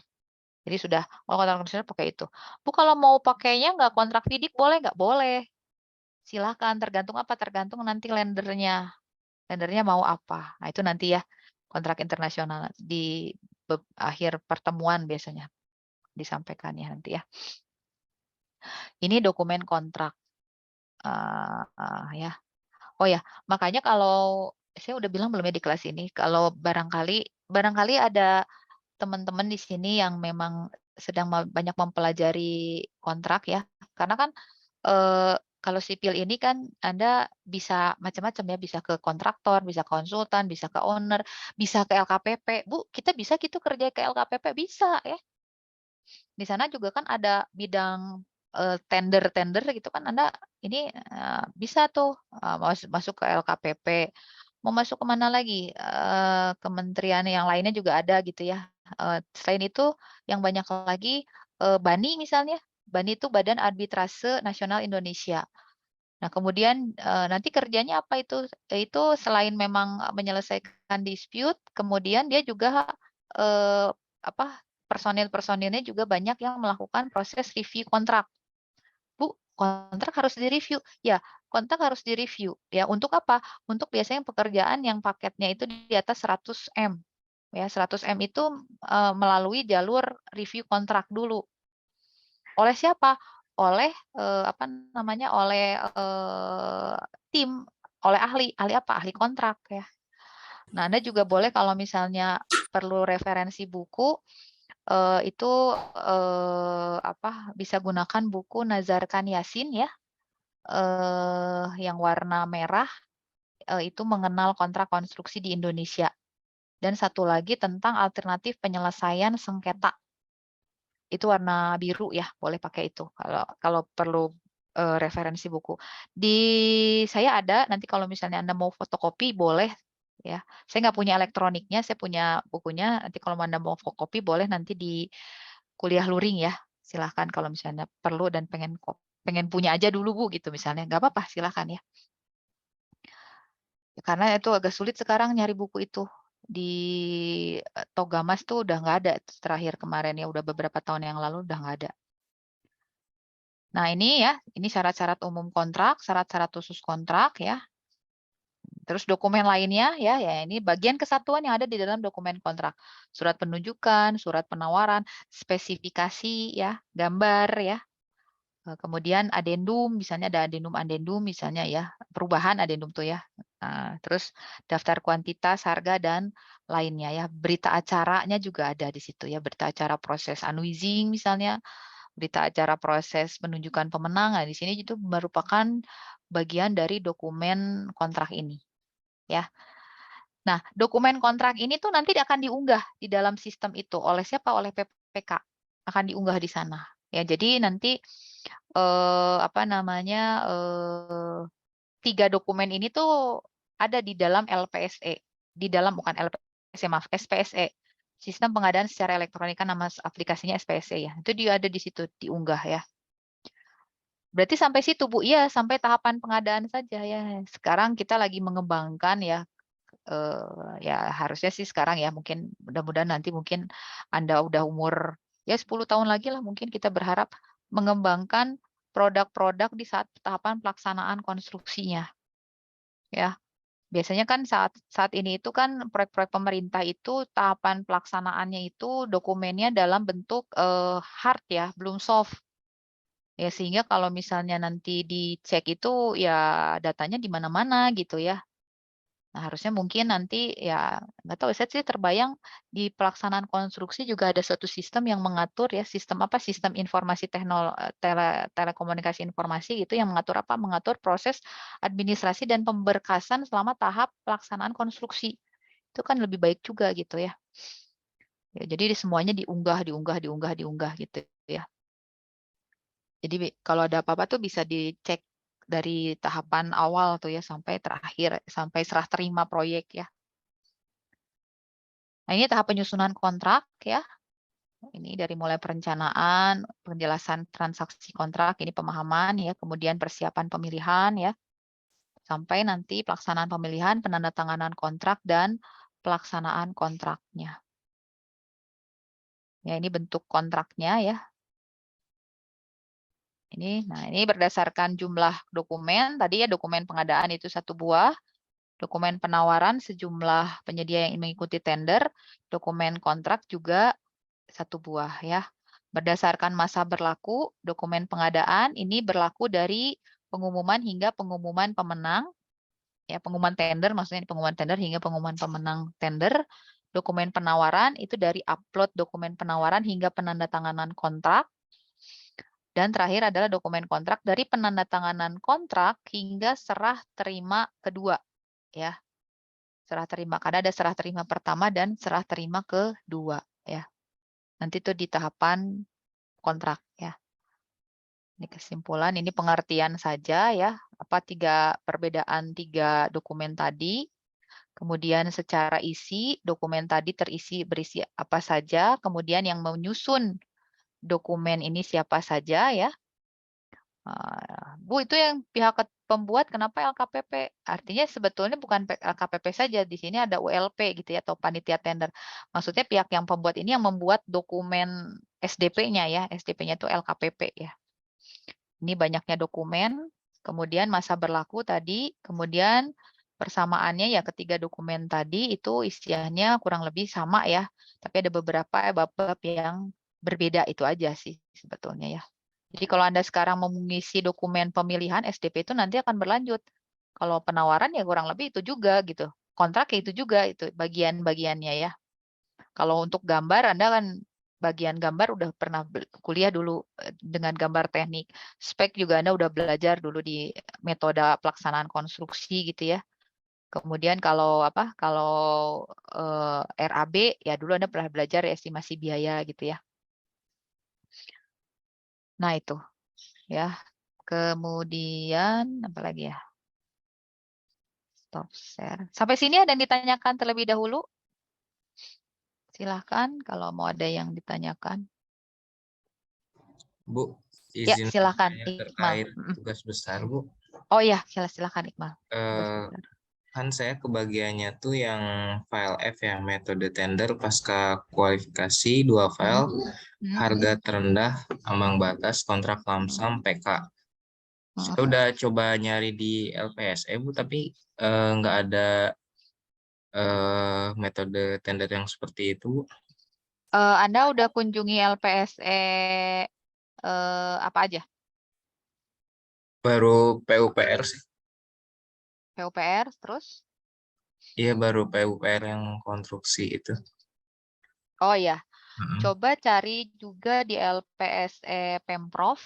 Jadi sudah kalau kontrak internasional pakai itu. Bu kalau mau pakainya nggak kontrak FIDIK boleh nggak? Boleh. Silahkan, tergantung apa? Tergantung nanti lendernya. Lendernya mau apa? Nah itu nanti ya kontrak internasional di akhir pertemuan biasanya disampaikan ya nanti ya. Ini dokumen kontrak. Ya. Oh ya, makanya kalau saya udah bilang belum ya di kelas ini, kalau barangkali ada teman-teman di sini yang memang sedang banyak mempelajari kontrak ya, karena kan kalau sipil ini kan Anda bisa macam-macam ya, bisa ke kontraktor, bisa konsultan, bisa ke owner, bisa ke LKPP. Bu, kita bisa gitu kerja ke LKPP? Bisa ya. Di sana juga kan ada bidang tender-tender gitu kan Anda ini bisa tuh masuk ke LKPP. Mau masuk ke mana lagi? Kementerian yang lainnya juga ada gitu ya. Selain itu yang banyak lagi BANI misalnya. BANI itu Badan Arbitrase Nasional Indonesia. Nah, kemudian nanti kerjanya apa itu? Itu selain memang menyelesaikan dispute, kemudian dia juga personil-personilnya juga banyak yang melakukan proses review kontrak. Bu, kontrak harus direview. Ya, kontrak harus direview. Ya, untuk apa? Untuk biasanya pekerjaan yang paketnya itu di atas 100 M. Ya, 100 M itu melalui jalur review kontrak dulu. Oleh siapa? Oleh apa namanya? Oleh tim, oleh ahli. Ahli apa? Ahli kontrak ya. Nah, Anda juga boleh kalau misalnya perlu referensi buku itu bisa gunakan buku Nazarkan Yasin ya. Yang warna merah itu mengenal kontrak konstruksi di Indonesia. Dan satu lagi tentang alternatif penyelesaian sengketa. Itu warna biru ya, boleh pakai itu kalau perlu referensi buku. Di saya ada, nanti kalau misalnya Anda mau fotokopi boleh ya. Saya nggak punya elektroniknya, saya punya bukunya. Nanti kalau Anda mau fotokopi boleh nanti di kuliah luring ya. Silahkan kalau misalnya perlu dan pengen punya aja dulu Bu gitu misalnya. Nggak apa-apa, silahkan ya. Karena itu agak sulit sekarang nyari buku itu. Di Togamas tuh udah nggak ada terakhir kemarin ya, udah beberapa tahun yang lalu udah nggak ada. Nah ini ya, ini syarat-syarat umum kontrak, syarat-syarat khusus kontrak ya. Terus dokumen lainnya ya, ini bagian kesatuan yang ada di dalam dokumen kontrak. Surat penunjukan, surat penawaran, spesifikasi ya, gambar ya. Kemudian adendum, misalnya ada adendum misalnya ya, perubahan adendum tuh ya. Nah, terus daftar kuantitas, harga, dan lainnya ya. Berita acaranya juga ada di situ ya. Berita acara proses unwizing misalnya, berita acara proses penunjukan pemenang. Nah, di sini itu merupakan bagian dari dokumen kontrak ini ya. Nah, dokumen kontrak ini tuh nanti akan diunggah di dalam sistem itu oleh siapa? Oleh PPK. Akan diunggah di sana. Ya, jadi nanti apa namanya 3 dokumen ini tuh ada di dalam LPSE, di dalam bukan LPSE maaf, SPSE. Sistem pengadaan secara elektronik, kan nama aplikasinya SPSE ya. Itu dia ada di situ diunggah ya. Berarti sampai situ Bu, iya sampai tahapan pengadaan saja ya. Sekarang kita lagi mengembangkan ya, ya harusnya sih sekarang ya, mungkin mudah-mudahan nanti mungkin Anda udah umur ya 10 tahun lagi lah, mungkin kita berharap mengembangkan produk-produk di saat tahapan pelaksanaan konstruksinya ya. Biasanya kan saat ini itu kan proyek-proyek pemerintah itu tahapan pelaksanaannya itu dokumennya dalam bentuk hard ya, belum soft. Ya sehingga kalau misalnya nanti dicek itu ya datanya di mana-mana gitu ya. Nah, harusnya mungkin nanti ya nggak tahu, saya sih terbayang di pelaksanaan konstruksi juga ada suatu sistem yang mengatur ya, sistem apa, sistem informasi telekomunikasi informasi gitu yang mengatur apa, mengatur proses administrasi dan pemberkasan selama tahap pelaksanaan konstruksi. Itu kan lebih baik juga gitu ya. Ya, jadi semuanya diunggah gitu ya. Jadi kalau ada apa-apa tuh bisa dicek dari tahapan awal tuh ya sampai terakhir, sampai serah terima proyek ya. Nah, ini tahap penyusunan kontrak ya. Ini dari mulai perencanaan, penjelasan transaksi kontrak, ini pemahaman ya, kemudian persiapan pemilihan ya, sampai nanti pelaksanaan pemilihan, penandatanganan kontrak, dan pelaksanaan kontraknya. Ya, ini bentuk kontraknya ya. Nah ini berdasarkan jumlah dokumen, tadi ya dokumen pengadaan itu 1 buah, dokumen penawaran sejumlah penyedia yang mengikuti tender, dokumen kontrak juga 1 buah ya. Berdasarkan masa berlaku, dokumen pengadaan ini berlaku dari pengumuman hingga pengumuman pemenang, ya pengumuman tender, maksudnya pengumuman tender hingga pengumuman pemenang tender. Dokumen penawaran itu dari upload dokumen penawaran hingga penandatanganan kontrak. Dan terakhir adalah dokumen kontrak dari penandatanganan kontrak hingga serah terima kedua, ya. Serah terima, karena ada serah terima pertama dan serah terima kedua, ya. Nanti itu di tahapan kontrak, ya. Ini kesimpulan, ini pengertian saja, ya. Apa perbedaan 3 dokumen tadi. Kemudian secara isi, dokumen tadi berisi apa saja. Kemudian yang menyusun dokumen ini siapa saja, ya. Bu, itu yang pihak pembuat kenapa LKPP? Artinya sebetulnya bukan LKPP saja, di sini ada ULP gitu ya, atau panitia tender. Maksudnya pihak yang pembuat ini yang membuat dokumen SDP-nya ya, SDP-nya itu LKPP ya. Ini banyaknya dokumen, kemudian masa berlaku tadi, kemudian persamaannya ya ketiga dokumen tadi itu istilahnya kurang lebih sama ya, tapi ada beberapa bab-bab yang berbeda, itu aja sih sebetulnya ya. Jadi kalau Anda sekarang mau mengisi dokumen pemilihan SDP itu nanti akan berlanjut. Kalau penawaran ya kurang lebih itu juga gitu. Kontrak ya itu juga, itu bagian-bagiannya ya. Kalau untuk gambar Anda kan bagian gambar udah pernah kuliah dulu dengan gambar teknik. Spek juga Anda udah belajar dulu di metode pelaksanaan konstruksi gitu ya. Kemudian kalau RAB ya dulu Anda pernah belajar estimasi biaya gitu ya. Nah itu ya. Kemudian apa lagi ya? Stop share. Sampai sini ada yang ditanyakan terlebih dahulu? Silahkan kalau mau ada yang ditanyakan. Bu, Ya, izin silahkan bertanya Iqmal. terkait tugas besar, Bu. Oh iya, silahkan Iqmal. Kan saya kebagiannya tuh yang file F ya, metode tender pasca kualifikasi 2 file, harga terendah, ambang batas, kontrak lamsam, PK. Saya udah coba nyari di LPSE Bu, tapi nggak ada metode tender yang seperti itu, Bu. Anda udah kunjungi LPSE apa aja? Baru PUPR sih. PUPR terus? Iya, baru PUPR yang konstruksi itu. Oh ya, Mm-mm. coba cari juga di LPSE Pemprov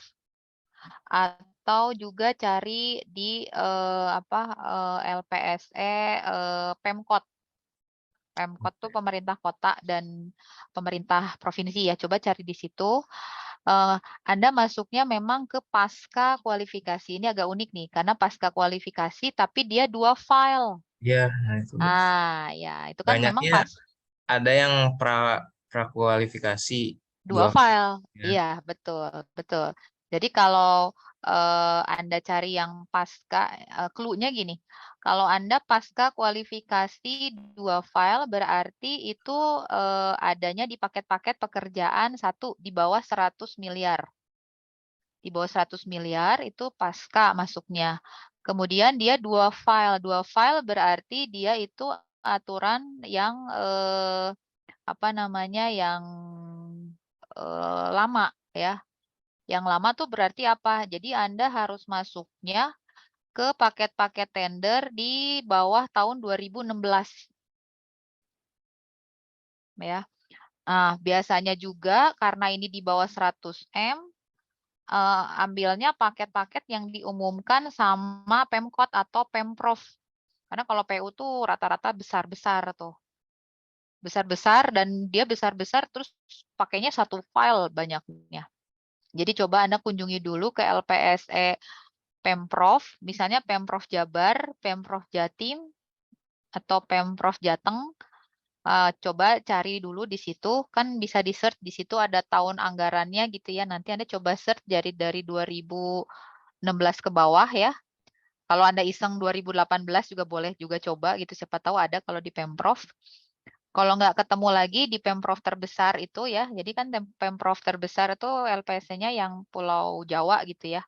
atau juga cari di LPSE Pemkot. Pemkot tuh pemerintah kota dan pemerintah provinsi ya. Coba cari di situ. Anda masuknya memang ke pasca kualifikasi. Ini agak unik nih, karena pasca kualifikasi tapi dia 2 file. Iya, nah itu. Ya, itu kan memang Banyaknya ada yang prakualifikasi 2 2 file. ya. Iya, betul, betul. Jadi kalau Anda cari yang pasca, clue-nya gini. Kalau Anda pasca kualifikasi 2 file berarti itu adanya di paket-paket pekerjaan 1 di bawah 100 miliar. Di bawah 100 miliar itu pasca masuknya. Kemudian dia 2 file. 2 file berarti dia itu aturan yang yang lama ya. Yang lama tuh berarti apa? Jadi Anda harus masuknya ke paket-paket tender di bawah tahun 2016 ya. Nah, biasanya juga karena ini di bawah 100 M, ambilnya paket-paket yang diumumkan sama Pemkot atau Pemprov. Karena kalau PU tuh rata-rata besar-besar tuh. Besar-besar dan dia besar-besar terus pakainya satu file banyaknya. Jadi coba Anda kunjungi dulu ke LPSE Pemprov, misalnya Pemprov Jabar, Pemprov Jatim, atau Pemprov Jateng. Coba cari dulu di situ, kan bisa di-search di situ ada tahun anggarannya gitu ya. Nanti Anda coba search dari 2016 ke bawah ya. Kalau Anda iseng 2018 juga boleh juga coba gitu, siapa tahu ada kalau di Pemprov. Kalau nggak ketemu lagi di Pemprov terbesar itu ya, jadi kan Pemprov terbesar itu LPSC-nya yang Pulau Jawa gitu ya.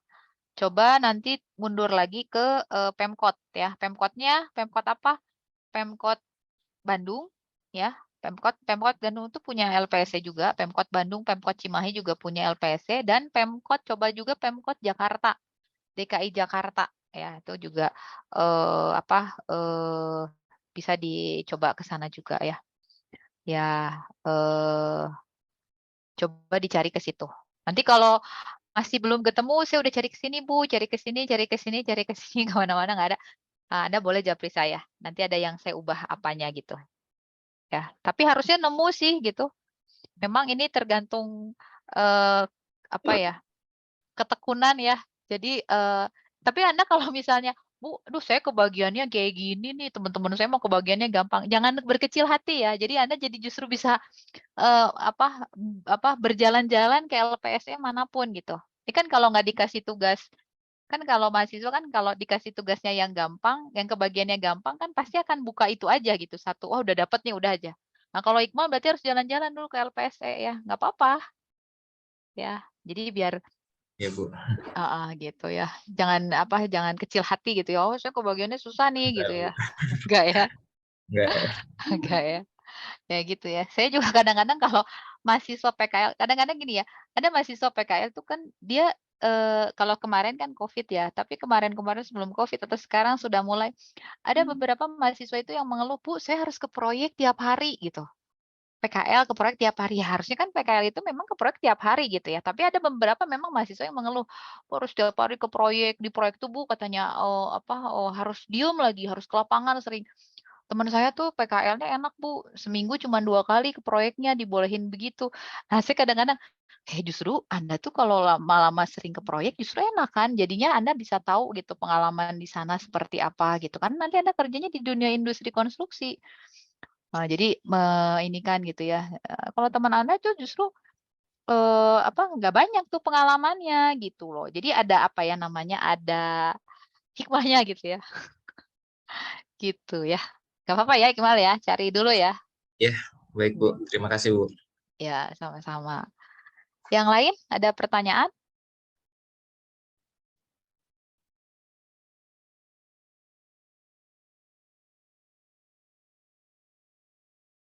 Coba nanti mundur lagi ke Pemkot ya. Pemkot apa? Pemkot Bandung ya. Pemkot Bandung itu punya LPSC juga. Pemkot Bandung, Pemkot Cimahi juga punya LPSC dan Pemkot coba juga Pemkot Jakarta, DKI Jakarta ya. Itu juga bisa dicoba ke sana juga ya. Ya, coba dicari ke situ. Nanti kalau masih belum ketemu, saya udah cari ke sini Bu, cari ke sini, cari ke sini, cari ke sini, kemana-mana nggak ada. Anda boleh japri saya. Nanti ada yang saya ubah apanya gitu. Ya, tapi harusnya nemu sih gitu. Memang ini tergantung eh, ketekunan ya. Jadi tapi Anda kalau misalnya Bu, aduh saya kebagiannya kayak gini nih, teman-teman saya mau kebagiannya gampang. Jangan berkecil hati ya. Jadi Anda jadi justru bisa eh, apa berjalan-jalan ke LPSM manapun gitu. Ini kan kalau nggak dikasih tugas, kan kalau mahasiswa kan kalau dikasih tugasnya yang gampang, yang kebagiannya gampang kan pasti akan buka itu aja gitu. Satu, oh udah dapet nih udah aja. Nah kalau Iqmal berarti harus jalan-jalan dulu ke LPSE ya, nggak apa-apa ya. Jadi biar Ya, Bu. gitu ya. Jangan kecil hati gitu ya. Oh saya kebagiannya susah nih Enggak, gitu Bu. ya. Enggak ya, Enggak. enggak ya. Ya gitu ya. Saya juga kadang-kadang kalau mahasiswa PKL, kadang-kadang gini ya, ada mahasiswa PKL tuh kan dia kalau kemarin kan COVID ya, tapi kemarin-kemarin sebelum COVID atau sekarang sudah mulai ada beberapa mahasiswa itu yang mengeluh, Bu, saya harus ke proyek tiap hari gitu. PKL ke proyek tiap hari. Ya, harusnya kan PKL itu memang ke proyek tiap hari gitu ya. Tapi ada beberapa memang mahasiswa yang mengeluh, "Oh, harus tiap hari ke proyek, di proyek tuh Bu katanya harus diem lagi, harus ke lapangan sering. Teman saya tuh PKL-nya enak Bu, seminggu cuma 2 kali ke proyeknya dibolehin begitu. Nah saya kadang-kadang, justru Anda tuh kalau lama-lama sering ke proyek justru enak kan, jadinya Anda bisa tahu gitu pengalaman di sana seperti apa gitu kan, nanti Anda kerjanya di dunia industri konstruksi. Jadi ini kan gitu ya, kalau teman Anda tuh justru, nggak banyak tuh pengalamannya gitu loh. Jadi ada ada hikmahnya gitu ya, gitu ya. Nggak apa-apa ya Iqbal ya, cari dulu ya. Ya, baik, Bu. Terima kasih, Bu. Ya, sama-sama. Yang lain ada pertanyaan?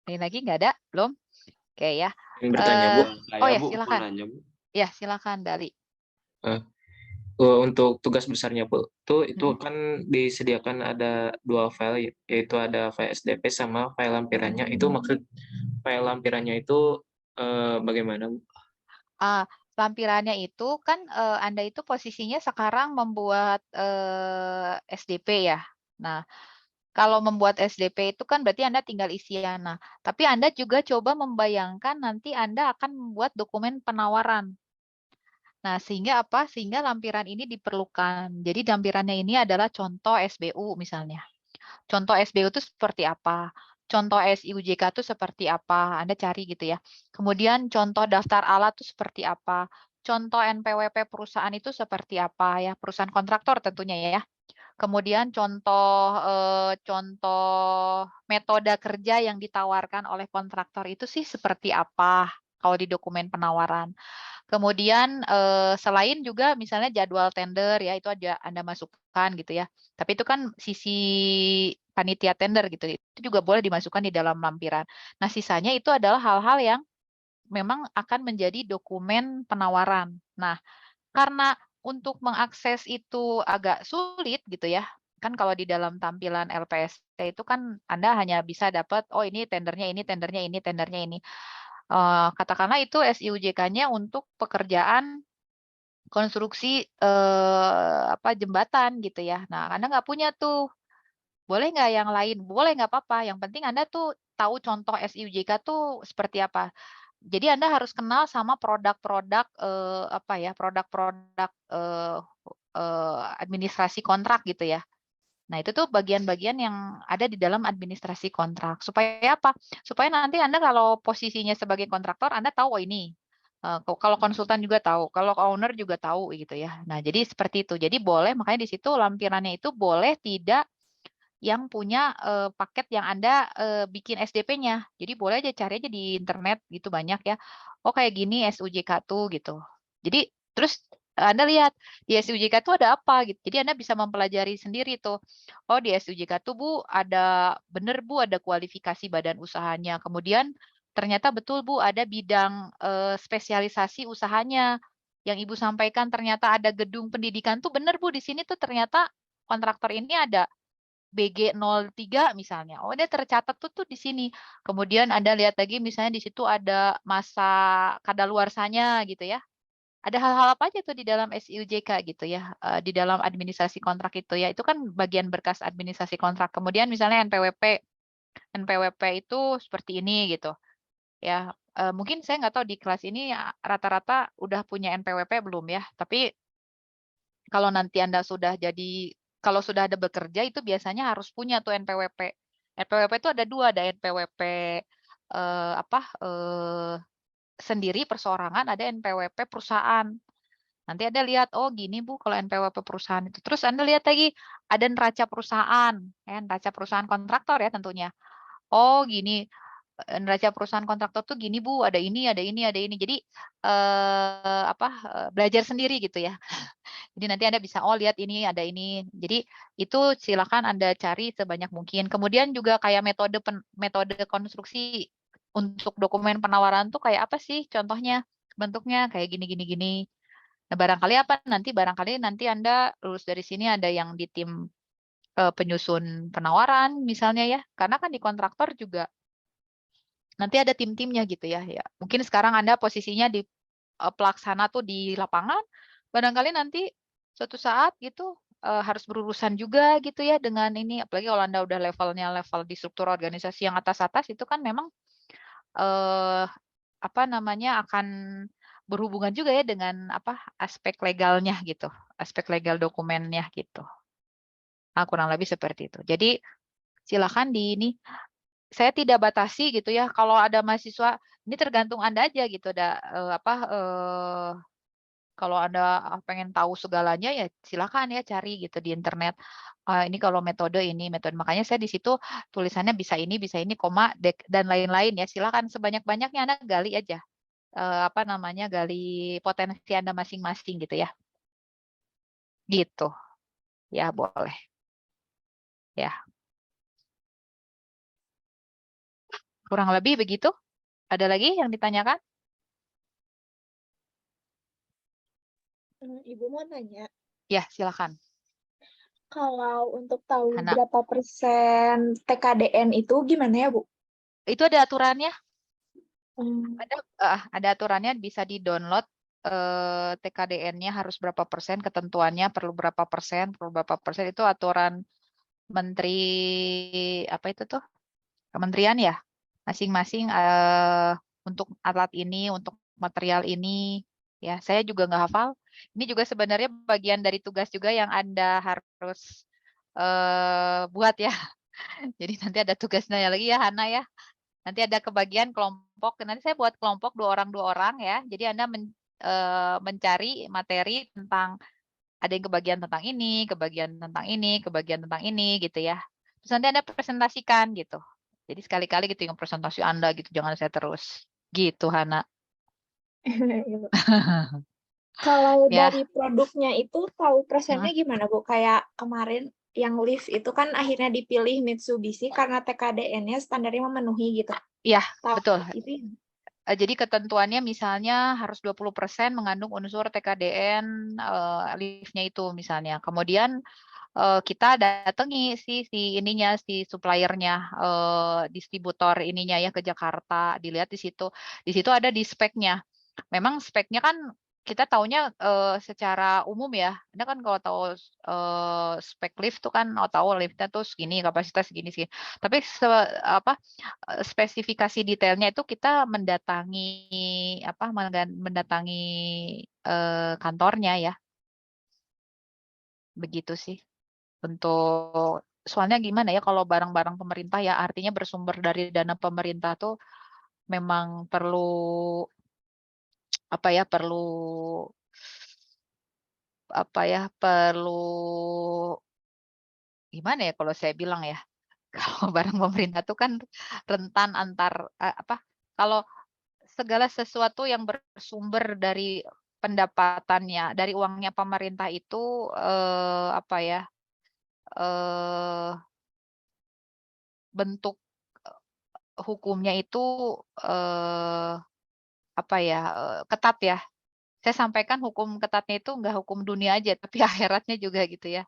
Lain lagi nggak ada? Belum? Oke ya. Yang bertanya, Bu. Oh ya, Bu, silakan. mau nanya, Bu. Ya, silakan Dali. Untuk tugas besarnya Bu, itu Mm-mm. kan disediakan ada 2 file, yaitu ada file SDP sama file lampirannya. Itu maksud file lampirannya itu bagaimana Bu? Lampirannya itu kan Anda itu posisinya sekarang membuat SDP ya. Nah, kalau membuat SDP itu kan berarti Anda tinggal isian. Nah, tapi Anda juga coba membayangkan nanti Anda akan membuat dokumen penawaran. Nah, sehingga apa? Sehingga lampiran ini diperlukan. Jadi lampirannya ini adalah contoh SBU misalnya. Contoh SBU itu seperti apa? Contoh SIUJK itu seperti apa? Anda cari gitu ya. Kemudian contoh daftar alat itu seperti apa? Contoh NPWP perusahaan itu seperti apa ya? Perusahaan kontraktor tentunya ya. Kemudian contoh metode kerja yang ditawarkan oleh kontraktor itu sih seperti apa kalau di dokumen penawaran. Kemudian selain juga misalnya jadwal tender ya itu aja Anda masukkan gitu ya. Tapi itu kan sisi panitia tender gitu. Itu juga boleh dimasukkan di dalam lampiran. Nah, sisanya itu adalah hal-hal yang memang akan menjadi dokumen penawaran. Nah, karena untuk mengakses itu agak sulit gitu ya. Kan kalau di dalam tampilan LPST itu kan Anda hanya bisa dapat oh ini tendernya ini, tendernya ini, tendernya ini. Katakanlah itu SIUJK-nya untuk pekerjaan konstruksi jembatan gitu ya. Nah, Anda nggak punya tuh. Boleh nggak yang lain? Boleh nggak apa-apa. Yang penting Anda tuh tahu contoh SIUJK tuh seperti apa. Jadi Anda harus kenal sama produk-produk produk-produk administrasi kontrak gitu ya. Nah, itu tuh bagian-bagian yang ada di dalam administrasi kontrak. Supaya apa? Supaya nanti Anda kalau posisinya sebagai kontraktor, Anda tahu, oh ini. Kalau konsultan juga tahu, kalau owner juga tahu gitu ya. Nah, jadi seperti itu. Jadi boleh, makanya di situ lampirannya itu boleh tidak yang punya paket yang Anda bikin SDP-nya. Jadi boleh aja cari aja di internet gitu banyak ya. Oh kayak gini SUJK tuh gitu. Jadi terus Anda lihat di SUJK tuh ada apa gitu. Jadi Anda bisa mempelajari sendiri tuh. Oh di SUJK tuh Bu ada bener Bu ada kualifikasi badan usahanya. Kemudian ternyata betul Bu ada bidang spesialisasi usahanya. Yang Ibu sampaikan ternyata ada gedung pendidikan tuh bener Bu di sini tuh ternyata kontraktor ini ada BG03 misalnya. Oh, dia tercatat tuh di sini. Kemudian Anda lihat lagi misalnya di situ ada masa kadaluarsanya gitu ya. Ada hal-hal apa aja tuh di dalam SIUJK gitu ya, di dalam administrasi kontrak itu ya. Itu kan bagian berkas administrasi kontrak. Kemudian misalnya NPWP itu seperti ini gitu. Ya, mungkin saya nggak tahu di kelas ini rata-rata udah punya NPWP belum ya. Tapi kalau nanti Anda kalau sudah ada bekerja itu biasanya harus punya tuh NPWP. NPWP itu ada dua, ada NPWP sendiri perseorangan, ada NPWP perusahaan. Nanti Anda lihat, oh gini Bu kalau NPWP perusahaan itu. Terus Anda lihat lagi ada neraca perusahaan, ya, neraca perusahaan kontraktor ya tentunya. Oh gini, neraca perusahaan kontraktor tuh gini Bu, ada ini, ada ini, ada ini. Jadi belajar sendiri gitu ya. Jadi nanti Anda bisa, oh lihat ini, ada ini. Jadi itu silakan Anda cari sebanyak mungkin. Kemudian juga kayak metode konstruksi untuk dokumen penawaran tuh kayak apa sih contohnya? Bentuknya kayak gini, gini, gini. Nah, barangkali nanti Anda lulus dari sini ada yang di tim penyusun penawaran misalnya ya. Karena kan di kontraktor juga nanti ada tim-timnya gitu ya. Ya, mungkin sekarang Anda posisinya di pelaksana tuh di lapangan, barangkali nanti suatu saat gitu harus berurusan juga gitu ya dengan ini, apalagi kalau Anda udah level di struktur organisasi yang atas-atas itu kan memang eh, akan berhubungan juga ya dengan aspek legalnya gitu, aspek legal dokumennya gitu. Nah, kurang lebih seperti itu. Jadi silakan di ini saya tidak batasi gitu ya. Kalau ada mahasiswa ini tergantung Anda aja gitu. Kalau Anda pengen tahu segalanya ya silakan ya cari gitu di internet. Ini kalau metode ini metode makanya saya di situ tulisannya bisa ini koma dan lain-lain ya. Silakan sebanyak-banyaknya Anda gali aja. Gali potensi Anda masing-masing gitu ya. Gitu. Ya boleh. Ya. Kurang lebih begitu. Ada lagi yang ditanyakan? Ibu mau nanya, Ya, silakan. Kalau untuk tahu Hana. berapa persen TKDN itu gimana ya, Bu? Itu ada aturannya. Hmm. Ada aturannya, bisa di-download. TKDN-nya harus berapa persen, ketentuannya perlu berapa persen, itu aturan Menteri apa itu tuh? Kementerian ya, masing-masing untuk alat ini, untuk material ini. Ya, saya juga nggak hafal. Ini juga sebenarnya bagian dari tugas juga yang Anda harus buat ya. Jadi nanti ada tugasnya lagi ya, Hana ya. Nanti ada kebagian kelompok. Nanti saya buat kelompok 2 orang ya. Jadi Anda mencari materi tentang, ada yang kebagian tentang ini, kebagian tentang ini, kebagian tentang ini gitu ya. Terus nanti Anda presentasikan gitu. Jadi sekali-kali gitu yang presentasi Anda gitu, jangan saya terus. Gitu, Hana. Iya, Bu. Kalau Ya. dari produknya itu tahu persennya gimana, Bu? Kayak kemarin yang lift itu kan akhirnya dipilih Mitsubishi karena TKDN-nya standarnya memenuhi gitu. Iya, Tahu betul. itu Jadi ketentuannya misalnya harus 20% mengandung unsur TKDN liftnya itu misalnya. Kemudian kita datangi si ininya, si suppliernya, distributor ininya ya ke Jakarta, dilihat di situ. Di situ ada di speknya. Memang speknya kan kita taunya secara umum ya. Anda kan kalau tahu spek lift tuh kan tahu liftnya tuh segini, kapasitas segini sih. Tapi spesifikasi detailnya itu kita mendatangi kantornya ya. Begitu sih. Soalnya gimana ya, kalau barang-barang pemerintah ya artinya bersumber dari dana pemerintah tuh memang perlu gimana ya kalau saya bilang ya. Kalau barang pemerintah tuh kan rentan kalau segala sesuatu yang bersumber dari pendapatannya, dari uangnya pemerintah itu eh, bentuk hukumnya itu ketat ya. Saya sampaikan hukum ketatnya itu nggak hukum dunia aja, tapi akhiratnya juga gitu ya.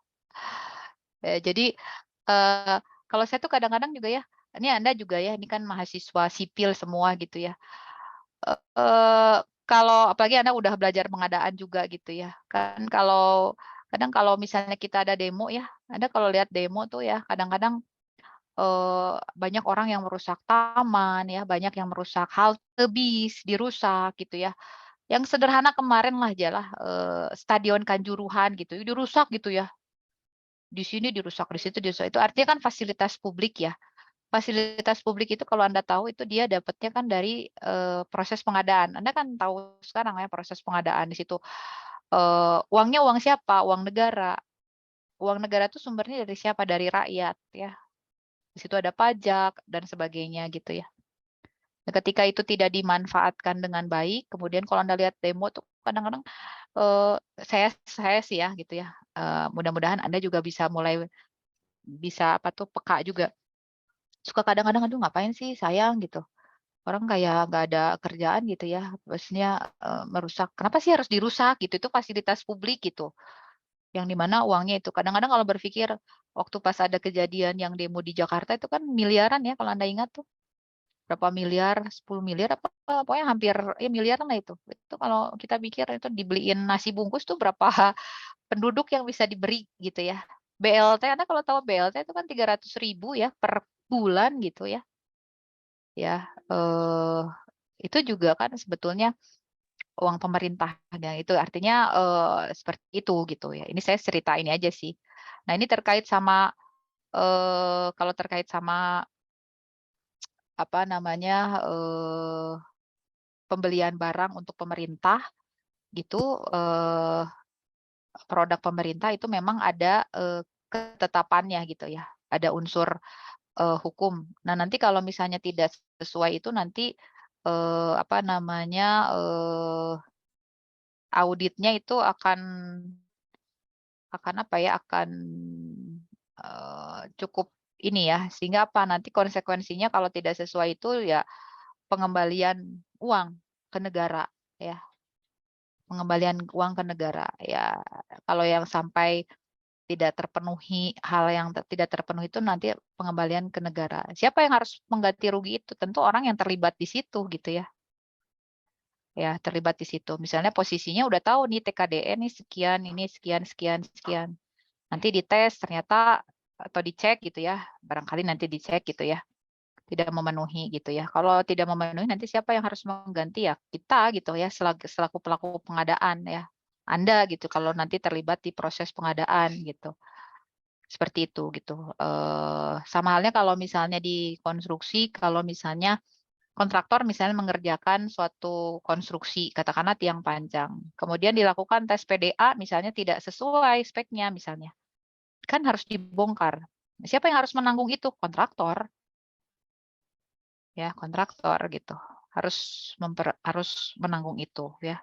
Jadi kalau saya tuh kadang-kadang juga ya, ini Anda juga ya, ini kan mahasiswa sipil semua gitu ya. Kalau apalagi Anda udah belajar pengadaan juga gitu ya. Kan kadang kalau misalnya kita ada demo ya, Anda kalau lihat demo tuh ya kadang-kadang banyak orang yang merusak taman ya, banyak yang merusak halte bis, dirusak gitu ya. Yang sederhana kemarin lah ajalah Stadion Kanjuruhan gitu, dirusak gitu ya. Di sini dirusak, di situ dirusak. Itu artinya kan fasilitas publik ya. Fasilitas publik itu kalau Anda tahu itu dia dapatnya kan dari proses pengadaan. Anda kan tahu sekarang ya proses pengadaan di situ. Uangnya uang siapa? Uang negara. Uang negara itu sumbernya dari siapa? Dari rakyat ya. Di situ ada pajak dan sebagainya gitu ya. Nah, ketika itu tidak dimanfaatkan dengan baik, kemudian kalau Anda lihat demo tuh kadang-kadang saya sih ya gitu ya. Mudah-mudahan Anda juga bisa peka juga. Suka kadang-kadang aduh ngapain sih sayang gitu. Orang kayak nggak ada kerjaan gitu ya. Maksudnya merusak. Kenapa sih harus dirusak gitu? Itu fasilitas publik gitu. Yang dimana uangnya itu kadang-kadang kalau berpikir waktu pas ada kejadian yang demo di Jakarta itu kan miliaran ya kalau Anda ingat tuh. Berapa miliar, 10 miliar apa pokoknya hampir ya miliaran lah itu. Itu kalau kita pikir itu dibeliin nasi bungkus tuh berapa penduduk yang bisa diberi gitu ya. BLT, Anda kalau tahu BLT itu kan 300.000 ya per bulan gitu ya. Ya, itu juga kan sebetulnya uang pemerintah. Dan itu artinya seperti itu gitu ya. Ini saya cerita ini aja sih. Nah, ini terkait sama kalau terkait sama pembelian barang untuk pemerintah gitu, produk pemerintah itu memang ada ketetapannya gitu ya, ada unsur hukum. Nah, nanti kalau misalnya tidak sesuai itu nanti auditnya itu akan cukup ini ya, sehingga nanti konsekuensinya kalau tidak sesuai itu ya pengembalian uang ke negara ya. pengembalian uang ke negara. Ya, kalau yang sampai tidak terpenuhi, hal yang tidak terpenuhi itu nanti pengembalian ke negara. Siapa yang harus mengganti rugi itu? Tentu orang yang terlibat di situ gitu ya. Ya, terlibat di situ. Misalnya posisinya udah tahu nih TKDN nih sekian, ini sekian, sekian, sekian. Nanti dites ternyata atau dicek gitu ya. Barangkali nanti dicek gitu ya. Tidak memenuhi gitu ya. Kalau tidak memenuhi nanti siapa yang harus mengganti ya? Kita gitu ya, selaku pelaku pengadaan ya. Anda gitu kalau nanti terlibat di proses pengadaan gitu. Seperti itu gitu. Sama halnya kalau misalnya di konstruksi, kalau misalnya kontraktor misalnya mengerjakan suatu konstruksi, katakanlah tiang panjang. Kemudian dilakukan tes PDA misalnya tidak sesuai speknya misalnya. Kan harus dibongkar. Siapa yang harus menanggung itu? Kontraktor. Ya, kontraktor gitu. Harus menanggung itu ya.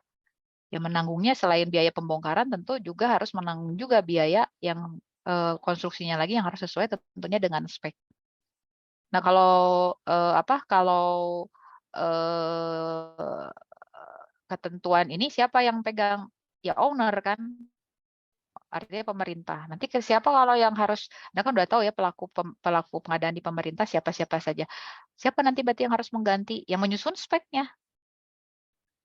Yang menanggungnya selain biaya pembongkaran tentu juga harus menanggung juga biaya yang konstruksinya lagi yang harus sesuai tentunya dengan spek. Nah, kalau ketentuan ini siapa yang pegang? Ya owner kan, artinya pemerintah. Nanti ke siapa kalau yang harus, Anda kan udah tahu ya pelaku pengadaan di pemerintah siapa-siapa saja. Siapa nanti berarti yang harus mengganti? Yang menyusun speknya.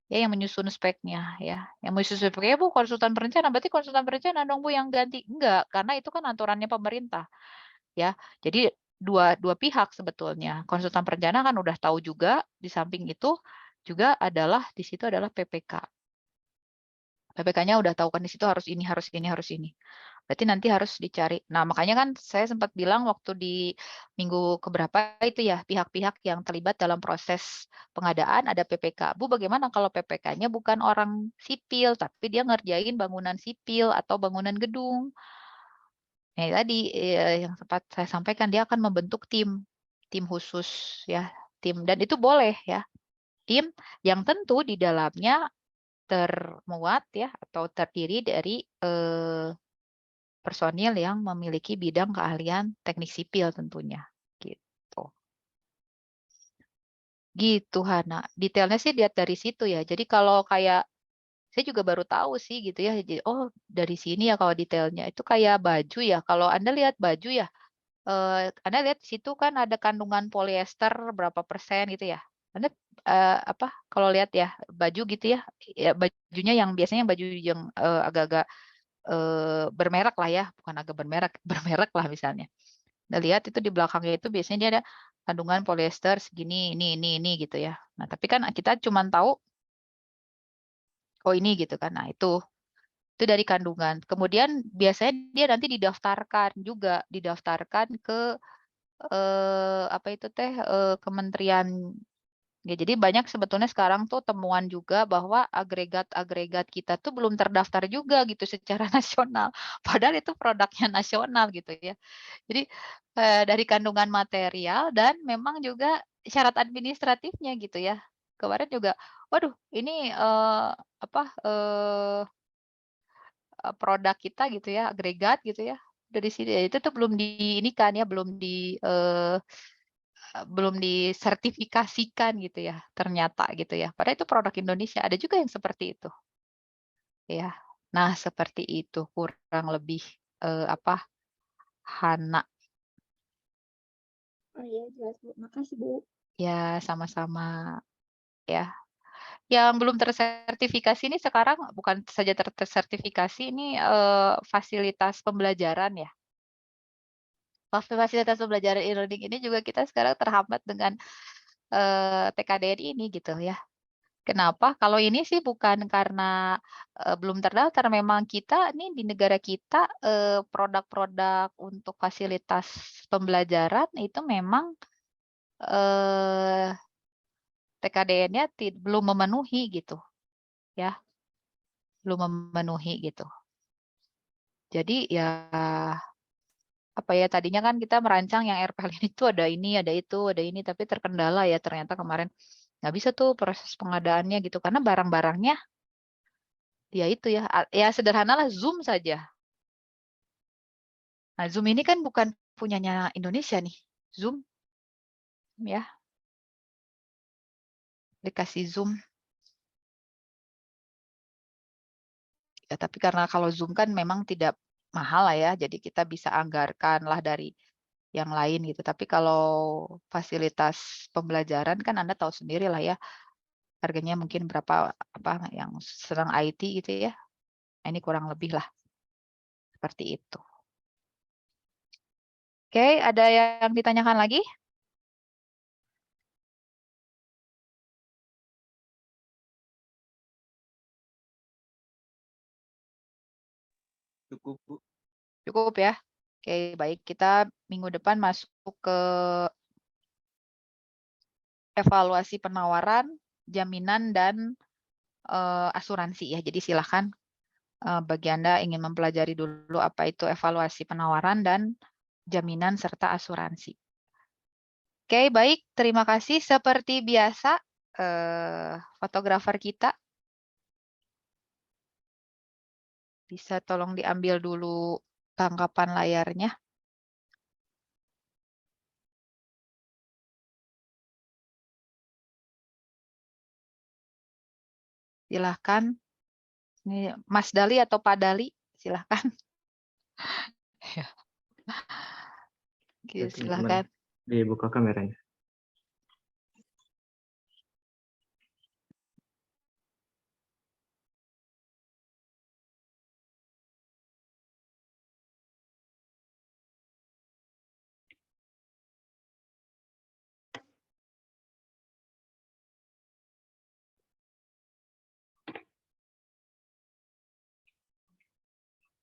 Ya, yang menyusun speknya ya. Yang menyusun speknya Bu, konsultan perencana, berarti konsultan perencana dong Bu yang ganti. Enggak, karena itu kan aturannya pemerintah. Ya. Jadi dua pihak sebetulnya. Konsultan perencana kan udah tahu juga, di samping itu juga adalah di situ adalah PPK. PPK-nya udah tahu kan di situ harus ini, harus ini, harus ini. Berarti nanti harus dicari. Nah, makanya kan saya sempat bilang waktu di minggu keberapa itu ya, pihak-pihak yang terlibat dalam proses pengadaan ada PPK. Bu, bagaimana kalau PPK-nya bukan orang sipil, tapi dia ngerjain bangunan sipil atau bangunan gedung? Nah, tadi yang sempat saya sampaikan, dia akan membentuk tim khusus ya, tim. Dan itu boleh ya, tim yang tentu di dalamnya termuat ya atau terdiri dari personil yang memiliki bidang keahlian teknik sipil tentunya gitu. Gitu Hana. Detailnya sih lihat dari situ ya. Jadi kalau kayak saya juga baru tahu sih gitu ya. Jadi, oh dari sini ya kalau detailnya itu kayak baju ya. Kalau Anda lihat baju ya, Anda lihat di situ kan ada kandungan polyester berapa persen gitu ya. Anda kalau lihat ya baju gitu ya, ya bajunya yang biasanya yang baju yang agak-agak bermerek lah ya, bukan agak bermerek, bermerek lah misalnya. Anda lihat itu di belakangnya itu biasanya dia ada kandungan polyester segini, ini gitu ya. Nah, tapi kan kita cuma tahu, oh ini gitu kan. Nah, itu dari kandungan. Kemudian biasanya dia nanti didaftarkan juga, didaftarkan ke Kementerian. Ya, jadi banyak sebetulnya sekarang tuh temuan juga bahwa agregat-agregat kita tuh belum terdaftar juga gitu secara nasional. Padahal itu produknya nasional gitu ya. Jadi dari kandungan material dan memang juga syarat administratifnya gitu ya. Kemarin juga, waduh ini produk kita gitu ya, agregat gitu ya. Dari sini itu tuh belum di ini kan ya, belum disertifikasikan gitu ya, ternyata gitu ya. Padahal itu produk Indonesia. Ada juga yang seperti itu. Ya. Nah, seperti itu kurang lebih Hana. Oh iya, jelas Bu. Makasih Bu. Ya, sama-sama ya. Yang belum tersertifikasi ini sekarang bukan saja tersertifikasi ini fasilitas pembelajaran ya. Fasilitas pembelajaran e-learning ini juga kita sekarang terhambat dengan TKDN ini gitu ya. Kenapa? Kalau ini sih bukan karena belum terdaftar, memang kita nih di negara kita produk-produk untuk fasilitas pembelajaran itu memang TKDN-nya belum memenuhi gitu, ya, belum memenuhi gitu. Jadi ya apa ya tadinya kan kita merancang yang RPL itu ada ini, ada itu, ada ini, tapi terkendala ya ternyata kemarin nggak bisa tuh proses pengadaannya gitu karena barang-barangnya ya itu ya, ya sederhanalah Zoom saja. Nah, Zoom ini kan bukan punyanya Indonesia nih. Zoom ya, aplikasi Zoom. Ya, tapi karena kalau Zoom kan memang tidak mahal lah ya, jadi kita bisa anggarkan lah dari yang lain gitu. Tapi kalau fasilitas pembelajaran kan Anda tahu sendiri lah ya, harganya mungkin berapa, apa yang sedang IT gitu ya. Ini kurang lebih lah seperti itu. Oke, ada yang ditanyakan lagi? Cukup, Bu. Cukup ya. Oke, baik. Kita minggu depan masuk ke evaluasi penawaran, jaminan, dan asuransi ya. Jadi silakan bagi Anda ingin mempelajari dulu apa itu evaluasi penawaran dan jaminan serta asuransi. Oke, baik. Terima kasih. Seperti biasa, fotografer kita bisa tolong diambil dulu tangkapan layarnya. Silahkan. Ini Mas Dali atau Pak Dali, silahkan. Ya. Oke, silahkan. Dibuka kameranya.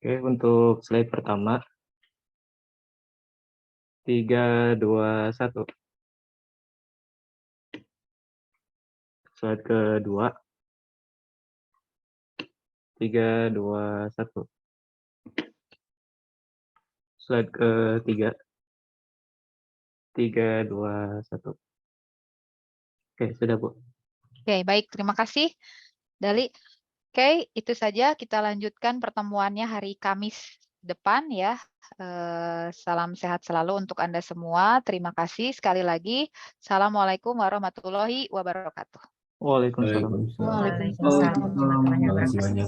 Oke, untuk slide pertama. 3, 2, 1. Slide kedua. 3, 2, 1. Slide ketiga. 3, 2, 1. Oke, sudah, Bu. Oke, baik. Terima kasih, Dali. Oke, itu saja. Kita lanjutkan pertemuannya hari Kamis depan ya. Salam sehat selalu untuk Anda semua. Terima kasih sekali lagi. Assalamualaikum warahmatullahi wabarakatuh. Waalaikumsalam. Terima kasih banyak.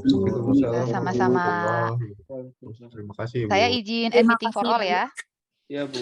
Sama-sama. Terima kasih, Bu. Saya izin end meeting for all ya. Ya, Bu.